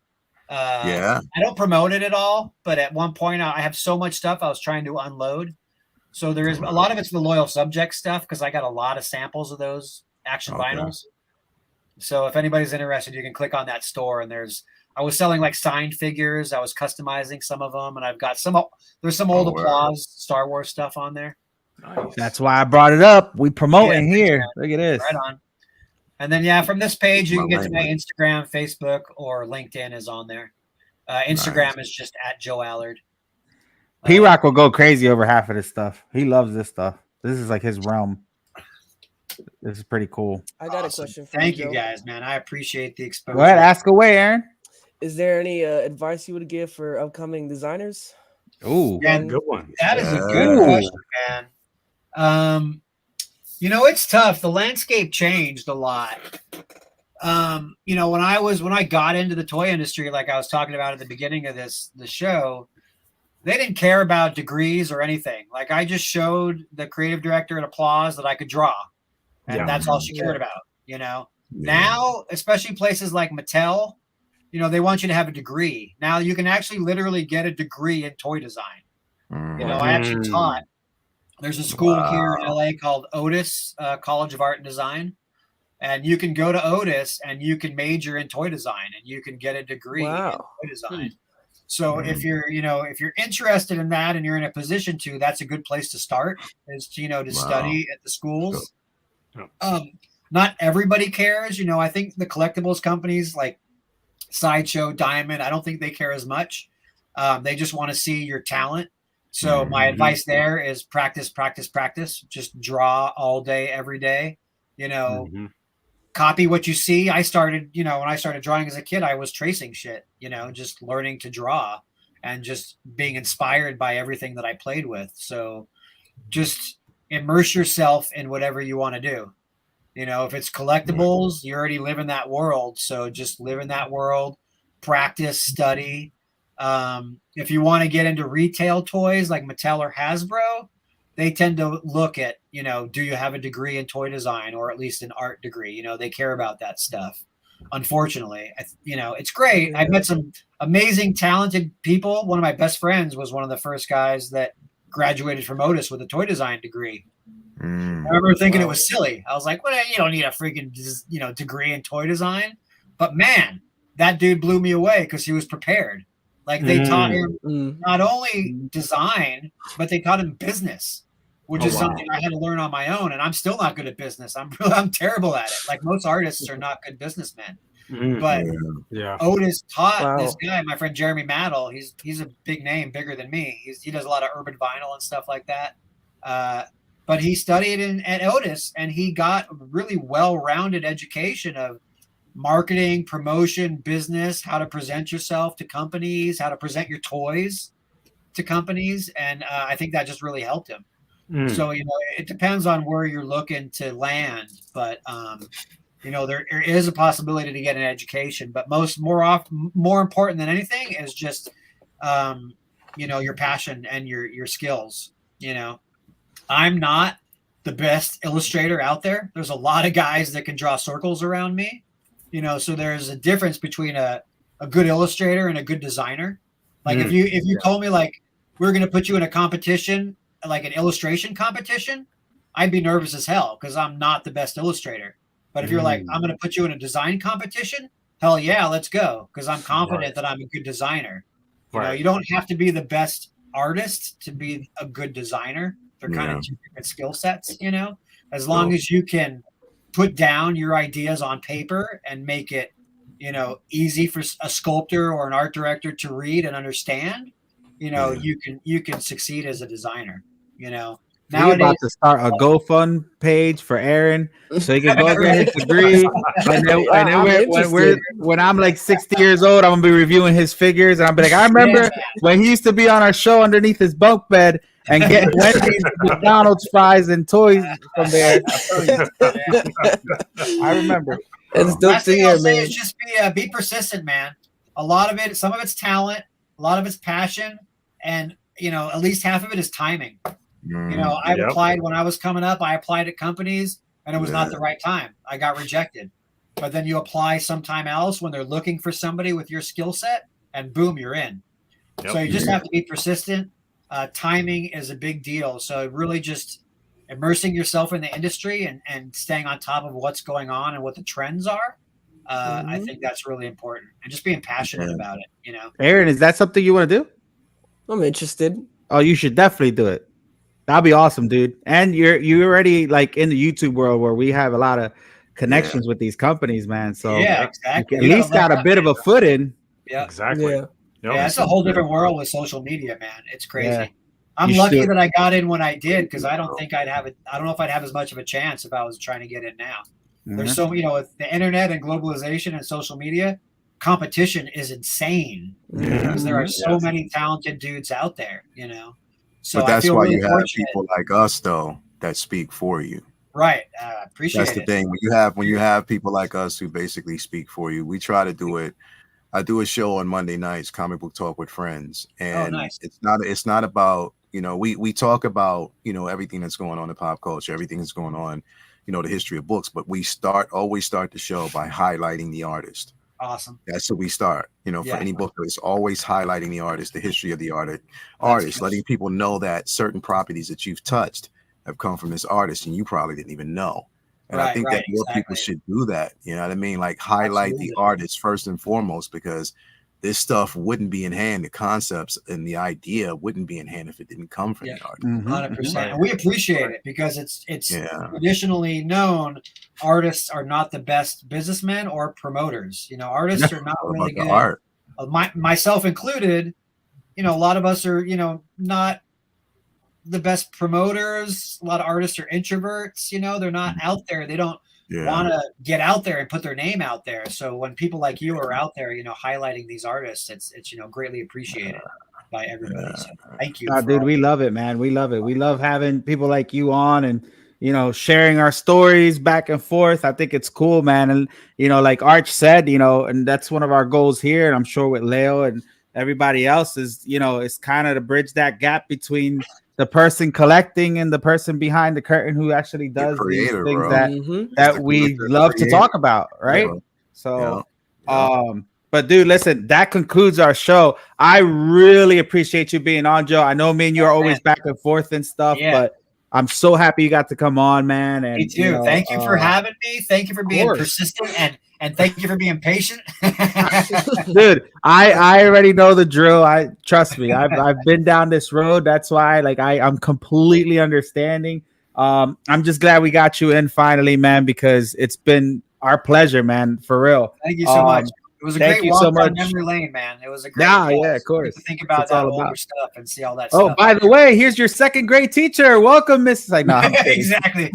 I don't promote it at all, but at one point I have so much stuff I was trying to unload. So there is a lot of it's the Loyal Subject stuff because I got a lot of samples of those action vinyls. So if anybody's interested, you can click on that store and I was selling like signed figures. I was customizing some of them, and I've got there's some old Applause Star Wars stuff on there. Nice. That's why I brought it up. We promoting here. Look at this. Right on. And then from this page you can get to my Instagram, Facebook, or LinkedIn is on there. Instagram is just at Joe Allard. P-Rock will go crazy over half of this stuff. He loves this stuff. This is like his realm. This is pretty cool. I got a question for Thank you guys, man. I appreciate the exposure. Go ahead, ask away, Aaron. Is there any advice you would give for upcoming designers? Ooh, good one. That is a good question, man. It's tough. The landscape changed a lot. When I got into the toy industry, like I was talking about at the beginning of the show, they didn't care about degrees or anything. Like I just showed the creative director at Applause that I could draw, and that's all she cared about. Now, especially places like Mattel, they want you to have a degree. Now you can actually literally get a degree in toy design. I actually taught. There's a school here in LA called Otis College of Art and Design. And you can go to Otis and you can major in toy design and you can get a degree in toy design. So if you're interested in that and you're in a position to, that's a good place to start is to, to study at the schools. not everybody cares. You know, I think the collectibles companies like Sideshow, Diamond, I don't think they care as much. They just want to see your talent. So my advice there is practice, practice, practice. Just draw all day, every day. You know, copy what you see. I started, you know, when I started drawing as a kid, I was tracing shit, you know, just learning to draw and just being inspired by everything that I played with. So just immerse yourself in whatever you want to do. You know, if it's collectibles, you already live in that world. So just live in that world, practice, study. If you want to get into retail toys like Mattel or Hasbro, they tend to look at, you know, do you have a degree in toy design or at least an art degree? You know, they care about that stuff. Unfortunately, you know, it's great. I've met some amazing, talented people. One of my best friends was one of the first guys that graduated from Otis with a toy design degree. I remember thinking it was silly. I was like, well, you don't need a freaking, you know, degree in toy design. But man, that dude blew me away because he was prepared. Like they taught him not only design, but they taught him business, which is something I had to learn on my own. And I'm still not good at business. I'm terrible at it. Like most artists are not good businessmen. But Otis taught this guy, my friend Jeremy Maddle. He's a big name, bigger than me. He does a lot of urban vinyl and stuff like that. But he studied at Otis, and he got a really well-rounded education of marketing, promotion, business, how to present yourself to companies, how to present your toys to companies. And I think that just really helped him. So, you know, it depends on where you're looking to land, but, you know, there is a possibility to get an education, but more important than anything is just, you know, your passion and your skills. You know, I'm not the best illustrator out there. There's a lot of guys that can draw circles around me. You know, so there's a difference between a good illustrator and a good designer. Like if you told me like we're going to put you in a competition, like an illustration competition, I'd be nervous as hell because I'm not the best illustrator. But if you're like, I'm going to put you in a design competition, hell yeah, let's go. Because I'm confident that I'm a good designer. You know, you don't have to be the best artist to be a good designer. They're kind of two different skill sets, you know, as long as you can put down your ideas on paper and make it, you know, easy for a sculptor or an art director to read and understand, you know, you can succeed as a designer, you know. We're about to start a GoFund page for Aaron so he can go get his degree. When I'm like 60 years old, I'm gonna be reviewing his figures, and I'll be like, I remember when he used to be on our show underneath his bunk bed and get Wendy's, McDonald's fries and toys from there. I remember. It's dope to hear, man. Is just be persistent, man. A lot of it, some of it's talent, a lot of it's passion, and you know, at least half of it is timing. You know, I applied when I was coming up. I applied at companies, and it was not the right time. I got rejected. But then you apply sometime else when they're looking for somebody with your skill set, and boom, you're in. So you just have to be persistent. Timing is a big deal. So really just immersing yourself in the industry and staying on top of what's going on and what the trends are. I think that's really important. And just being passionate about it, you know. Aaron, is that something you want to do? I'm interested. Oh, you should definitely do it. That'd be awesome, dude. And you're already like in the YouTube world where we have a lot of connections with these companies, man. So exactly. At least got a bit of a foot in. Yeah, exactly. Yeah, it's a whole different world with social media, man. It's crazy. Yeah. I'm lucky that I got in when I did because I don't think I'd have it. I don't know if I'd have as much of a chance if I was trying to get in now. There's so, you know, with the internet and globalization and social media, competition is insane because there are so many talented dudes out there, you know. So but that's why really you have people like us, though, that speak for you. Right. Appreciate That's the thing. When you have people like us who basically speak for you, we try to do it. I do a show on Monday nights, Comic Book Talk with Friends, and it's not about, you know, we talk about, you know, everything that's going on in pop culture, everything that's going on, you know, the history of books, but we always start the show by highlighting the artist. Awesome. That's what we start, you know, for any book. It's always highlighting the artist, the history of the artist, letting people know that certain properties that you've touched have come from this artist and you probably didn't even know. And I think that more people should do that. You know what I mean? Like highlight the artist first and foremost, because this stuff wouldn't be in hand. The concepts and the idea wouldn't be in hand if it didn't come from the artist. 100%. And we appreciate it because it's traditionally known artists are not the best businessmen or promoters. You know, artists are not really good. Art. Myself included, you know, a lot of us are, you know, not the best promoters. A lot of artists are introverts, you know, they're not out there. They don't want to get out there and put their name out there. So when people like you are out there, you know, highlighting these artists, it's you know, greatly appreciated by everybody. So thank you. Dude, we love it, man. We love it. We love having people like you on and, you know, sharing our stories back and forth. I think it's cool, man. And, you know, like Arch said, you know, and that's one of our goals here. And I'm sure with Leo and everybody else is, you know, it's kind of to bridge that gap between the person collecting and the person behind the curtain who actually does these things that we love to talk about, right? So, but dude, listen, that concludes our show. I really appreciate you being on, Joe. I know me and you are always back and forth and stuff, but I'm so happy you got to come on, man. And me too. You know, thank you for having me. Thank you for being persistent and thank you for being patient. Dude, I already know the drill. Trust me. I've been down this road. That's why I'm completely understanding. I'm just glad we got you in finally, man, because it's been our pleasure, man, for real. Thank you so much. It was a great walk down memory lane, man. It was a great of course. To think about that older stuff and see all that stuff. Oh, by the way, here's your second grade teacher. Welcome, Mrs. Like, no, exactly.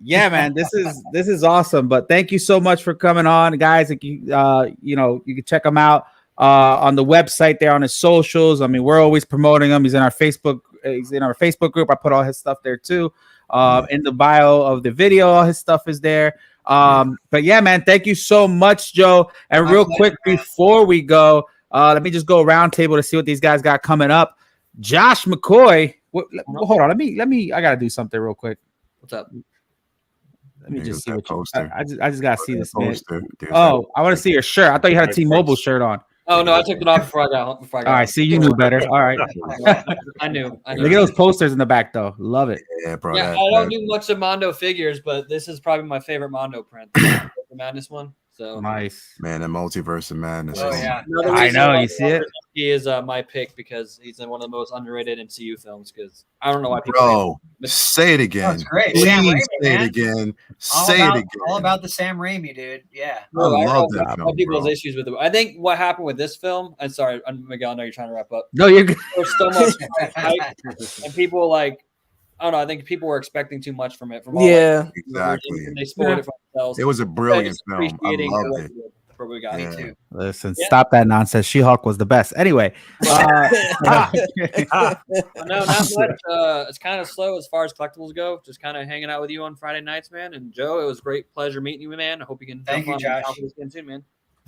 Yeah, man, this is awesome. But thank you so much for coming on, guys. You know, you can check him out on the website there on his socials. I mean, we're always promoting him. He's in our Facebook group. I put all his stuff there too. In the bio of the video, all his stuff is there. But yeah, man, thank you so much, Joe. And real quick before we go, let me just go round table to see what these guys got coming up. Josh McCoy, hold on, let me I gotta do something real quick. What's up? Let me just see what I just gotta see this, man. Oh, I want to see your shirt. I thought you had a T-Mobile shirt on. Oh no, I took it off before I got home. All right, see, you knew better. All right. I knew. Look at those posters in the back, though. Love it. Yeah, bro. Yeah, I don't do much of Mondo figures, but this is probably my favorite Mondo print, the Madness one. So nice, man. The Multiverse of Madness. Oh yeah, I know. You see it. He is my pick because he's in one of the most underrated MCU films. Because I don't know why people. Bro, say it again. That's great. Please Sam Raimi, say it again. Say it again. All about the Sam Raimi, dude. Yeah. I love that film, people's issues with it. I think what happened with this film. I'm sorry, Miguel. I know you're trying to wrap up. No, you're good. There's so much hype, and people like. I don't know. I think people were expecting too much from it. Exactly. And they spoiled it for themselves. It was a brilliant film. I loved it. We got Me too. Listen, stop that nonsense. She-Hulk was the best. Anyway, no, not much. It's kind of slow as far as collectibles go. Just kind of hanging out with you on Friday nights, man. And Joe, it was a great pleasure meeting you, man. I hope you can. Thank you, Josh. Soon, man.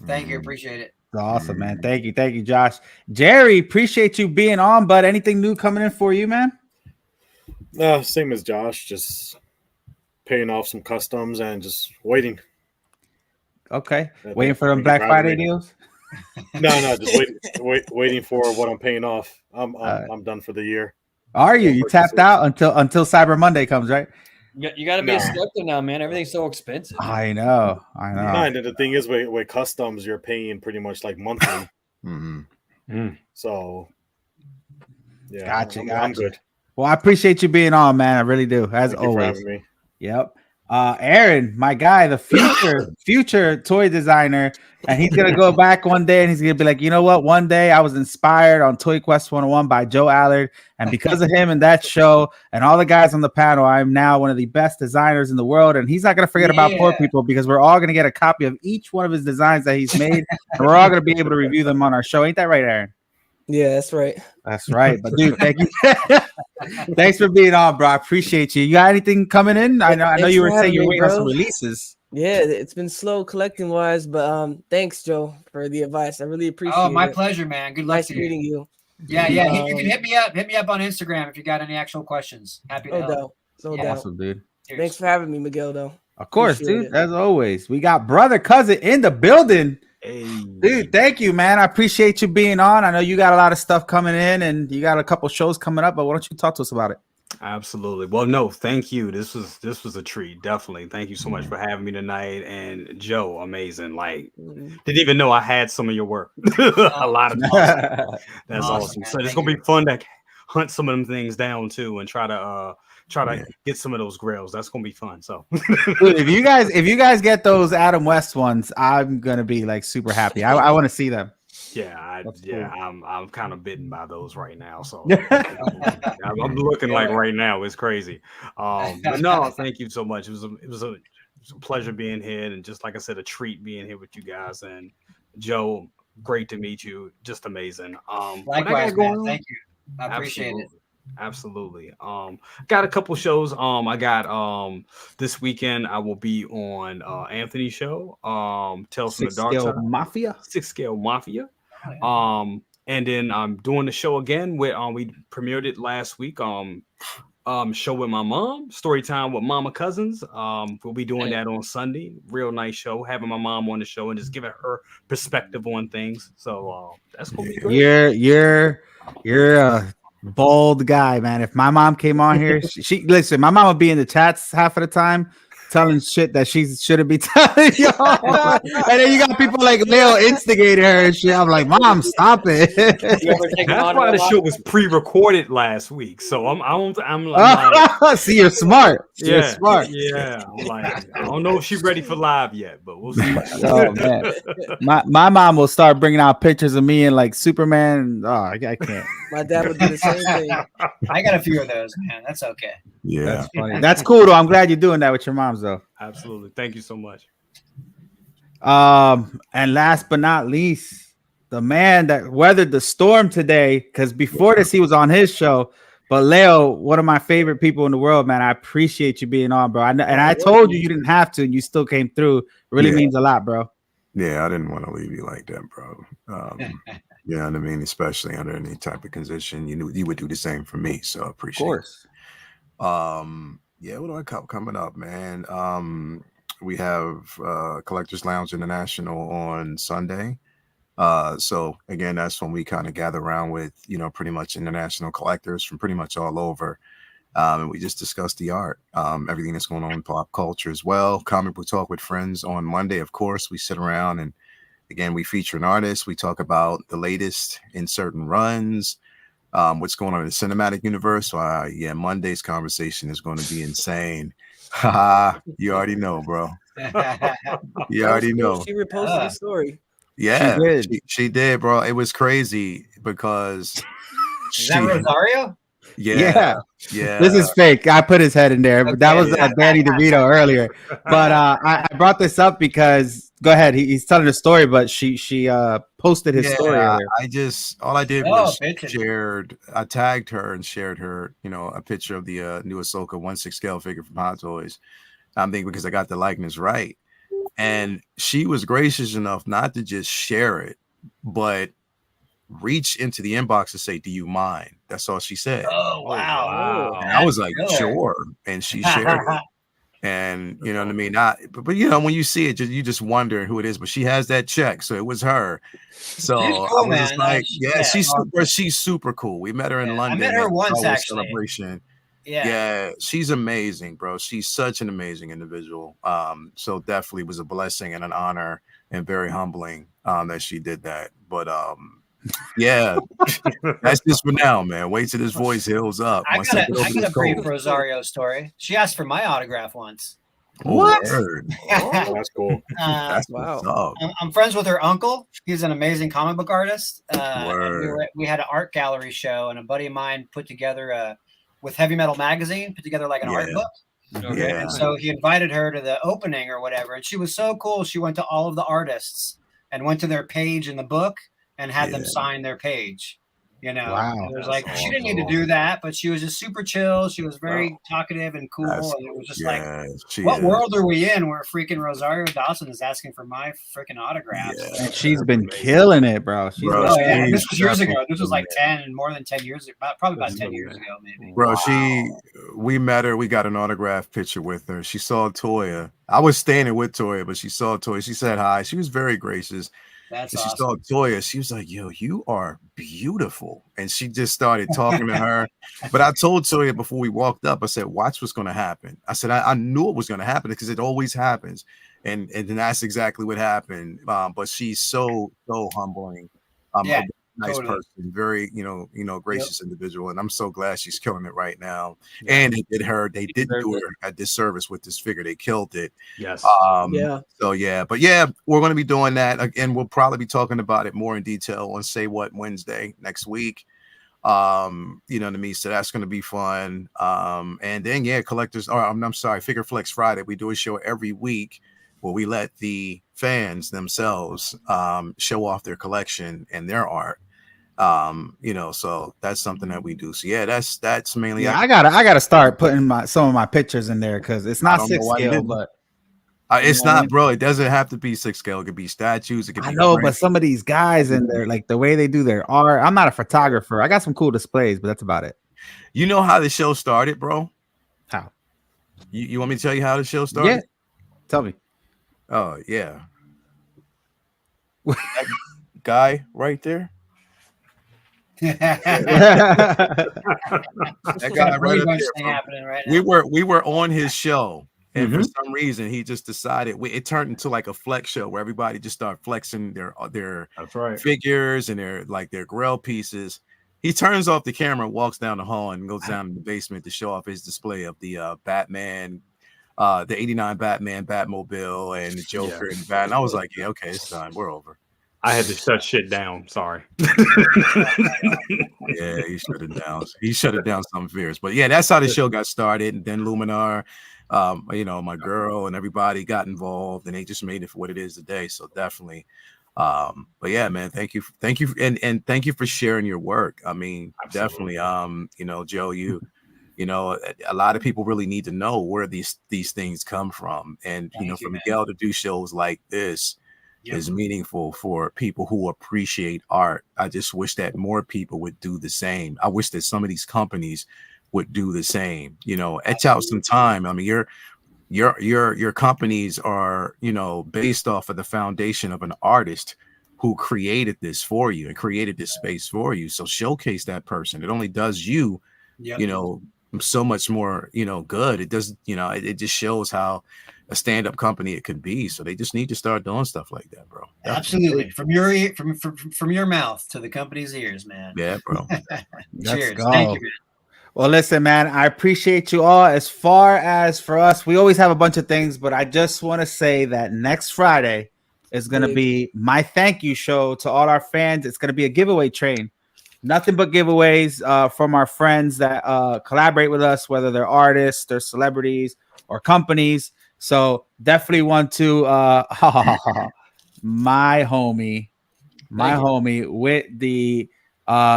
Thank you. Appreciate it. Awesome, man. Thank you, Josh. Jerry, appreciate you being on, bud. Anything new coming in for you, man? Same as Josh. Just paying off some customs and just waiting. Okay, waiting for them Black Friday deals. No, just waiting for what I'm paying off. I'm done for the year. Are you? You tapped out until Cyber Monday comes, right? You got to be a skeptic now, man. Everything's so expensive. I know. And the thing is, with customs, you're paying pretty much like monthly. So, yeah, gotcha. I'm good. Well, I appreciate you being on, man. I really do, as always. For having me. Yep. Aaron, my guy, the future toy designer, and he's gonna go back one day and he's gonna be like, you know what? One day I was inspired on ToyQuest101 by Joe Allard, and because of him and that show and all the guys on the panel, I'm now one of the best designers in the world. And he's not gonna forget about poor people because we're all gonna get a copy of each one of his designs that he's made, and we're all gonna be able to review them on our show. Ain't that right, Aaron? Yeah, that's right. That's right. But dude, thank you. Thanks for being on, bro. I appreciate you. You got anything coming in? I know you were saying you're waiting on some releases. Yeah, it's been slow collecting wise, but thanks, Joe, for the advice. I really appreciate it. Oh, my pleasure, man. Good luck nice meeting you. Yeah. You can hit me up on Instagram if you got any actual questions. Happy to help. No doubt. Awesome, dude. Cheers. Thanks for having me, Miguel, though. Of course, dude. As always. We got brother cousin in the building. Hey. Dude, thank you, man. I appreciate you being on. I know you got a lot of stuff coming in and you got a couple shows coming up, but why don't you talk to us about it? Absolutely. Well, no, thank you. This was a treat. Definitely. Thank you so much for having me tonight. And Joe, amazing. Like, didn't even know I had some of your work. A lot of awesome. That's awesome. So it's gonna be fun to hunt some of them things down too and try to get some of those grails. That's gonna be fun. So dude, if you guys get those Adam West ones, I'm gonna be like super happy. I want to see them. Yeah, I'm kind of bitten by those right now. So I'm looking like right now. It's crazy. But no, thank you so much. It was a pleasure being here, and just like I said, a treat being here with you guys. And Joe, great to meet you. Just amazing. Likewise, man. Thank you. I appreciate it. Absolutely. Got a couple shows. I got this weekend I will be on Anthony's show. Tales from the Dark Side. Mafia. 6 Scale Mafia. And then I'm doing the show again with we premiered it last week. Show with my mom, story time with Mama Cousins. We'll be doing that on Sunday. Real nice show, having my mom on the show and just giving her perspective on things. So that's gonna be great. You're a bold guy, man. If my mom came on here, she listen, my mom would be in the chats half of the time telling shit that she shouldn't be telling y'all. And then you got people like Leo instigating her and shit. I'm like, Mom, stop it. That's why the show was pre-recorded last week. So I'm like, see, you're smart. You're smart. Yeah. I'm like, I don't know if she's ready for live yet, but we'll see. Oh man, my mom will start bringing out pictures of me and like Superman. Oh, I can't. My dad would do the same thing. I got a few of those, man. That's okay. Yeah, that's funny. That's cool though. I'm glad you're doing that with your moms though. Absolutely. Thank you so much. And last but not least, the man that weathered the storm today, because before this he was on his show. But Leo, one of my favorite people in the world, man. I appreciate you being on, bro. I told you didn't have to, and you still came through. It really means a lot, bro. Yeah, I didn't want to leave you like that, bro. You know what I mean? Especially under any type of condition, you would do the same for me. So I appreciate it. Of course. Yeah, what do I got coming up, man? We have Collectors Lounge International on Sunday. So again, that's when we kind of gather around with, pretty much international collectors from pretty much all over. And we just discuss the art, everything that's going on in pop culture as well. Comic book talk with friends on Monday. Of course, we sit around and again, we feature an artist. We talk about the latest in certain runs, what's going on in the cinematic universe. So yeah, Monday's conversation is going to be insane. You already know, bro. You already know. She reposted the story. Yeah, she did, bro. It was crazy because is that Rosario? Yeah. This is fake. I put his head in there, but that was Danny DeVito earlier. But I brought this up because go ahead. He's telling the story, but she posted his story. All I did was I tagged her and shared her, a picture of the new Ahsoka 1/6 scale figure from Hot Toys. I'm thinking because I got the likeness right, and she was gracious enough not to just share it, but reach into the inbox and say, "Do you mind?" That's all she said. Oh wow! And I was like, "Sure," and she shared it. And you know what I mean? But when you see it, you just wonder who it is. But she has that check, so it was her. So cool, I was just like, she's super cool. We met her in London. I met her once actually. Celebration. Yeah, she's amazing, bro. She's such an amazing individual. So definitely was a blessing and an honor and very humbling that she did that. But yeah, that's just for now, man. Wait till this voice heals up. I got a brief Rosario story. She asked for my autograph once. What? That's cool. That's wow. I'm friends with her uncle. He's an amazing comic book artist. We had an art gallery show, and a buddy of mine put together with Heavy Metal Magazine, put together like an art book. Okay. Yeah. And so he invited her to the opening or whatever, and she was so cool. She went to all of the artists and went to their page in the book and had them sign their page. Wow. It was like she didn't need to do that, but she was just super chill. She was very talkative and cool, and it was just like, what world are we in where freaking Rosario Dawson is asking for my freaking autograph? Yeah. And she's been killing it, bro. This was years ago. This was like more than 10 years ago, probably about 10 years ago, maybe. Bro, we met her. We got an autograph picture with her. She saw Toya. I was standing with Toya, but she saw Toya. She said hi. She was very gracious. That's and she awesome. saw Toya. She was like, "Yo, you are beautiful," and she just started talking to her. But I told Toya before we walked up, I said, "Watch what's going to happen." I said, "I knew it was going to happen because it always happens," and that's exactly what happened. But she's so humbling. Yeah. A nice Totally. person, very gracious individual, and I'm so glad she's killing it right now. Yeah. And they did do her a disservice with this figure. They killed it. Yes. So yeah, but yeah, we're going to be doing that again. We'll probably be talking about it more in detail on Say What Wednesday next week. You know what I mean? So that's going to be fun. And then yeah, collectors. Or I'm sorry, Figure Flex Friday. We do a show every week where we let the fans themselves show off their collection and their art. So that's something that we do. So yeah, that's mainly. Yeah, I gotta start putting some of my pictures in there because it's not 6 scale, but it's not, bro. It doesn't have to be 6 scale. It could be statues. It could be. I know, but some of these guys in there, like the way they do their art. I'm not a photographer. I got some cool displays, but that's about it. You know how the show started, bro? How? You want me to tell you how the show started? Yeah. Tell me. Oh yeah. That guy right there. That guy right up there, happening right now. We were on his show, and for some reason he just decided it turned into like a flex show where everybody just started flexing their That's right. figures and their grill pieces. He turns off the camera, walks down the hall, and goes down to the basement to show off his display of the Batman, the '89 Batman, Batmobile, and the Joker and Bat. And I was like, yeah, okay, it's done. We're over. I had to shut shit down. Sorry. Yeah, he shut it down. He shut it down some fierce. But yeah, that's how the show got started. And then Luminar, my girl and everybody got involved, and they just made it for what it is today. So definitely. But yeah, man, thank you, and thank you for sharing your work. I mean, Absolutely. definitely, Joe, a lot of people really need to know where these things come from, and for Miguel to do shows like this is meaningful for people who appreciate art. I just wish that more people would do the same. I wish that some of these companies would do the same. Etch out some time. I mean, your companies are based off of the foundation of an artist who created this for you and created this space for you. So showcase that person. It only does you so much more good. It does it just shows how a stand-up company it could be. So they just need to start doing stuff like that, bro. Absolutely. From your ear, from your mouth to the company's ears, man. Yeah, bro. Cheers. Thank you, man. Well, listen, man, I appreciate you all. As far as for us, we always have a bunch of things, but I just want to say that next Friday is going to be my thank you show to all our fans. It's going to be a giveaway train. Nothing but giveaways from our friends that collaborate with us, whether they're artists, they're celebrities, or companies. So definitely want to my homie with the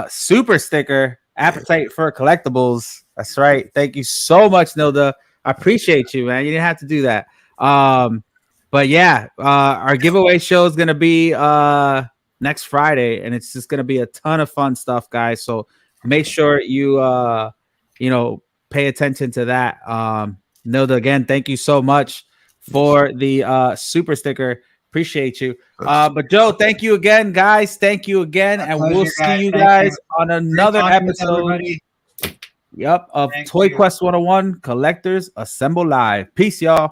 super sticker Ep38 for Collectibles. That's right. Thank you so much, Nilda. I appreciate you, man. You didn't have to do that. But yeah, our giveaway show is gonna be next Friday, and it's just gonna be a ton of fun stuff, guys. So make sure you pay attention to that. Nilda, again, thank you so much for the super sticker. Appreciate you. But Joe, thank you again, guys. Thank you again. And we'll see you guys on another episode. Of ToyQuest101 Collectors Assemble Live. Peace, y'all.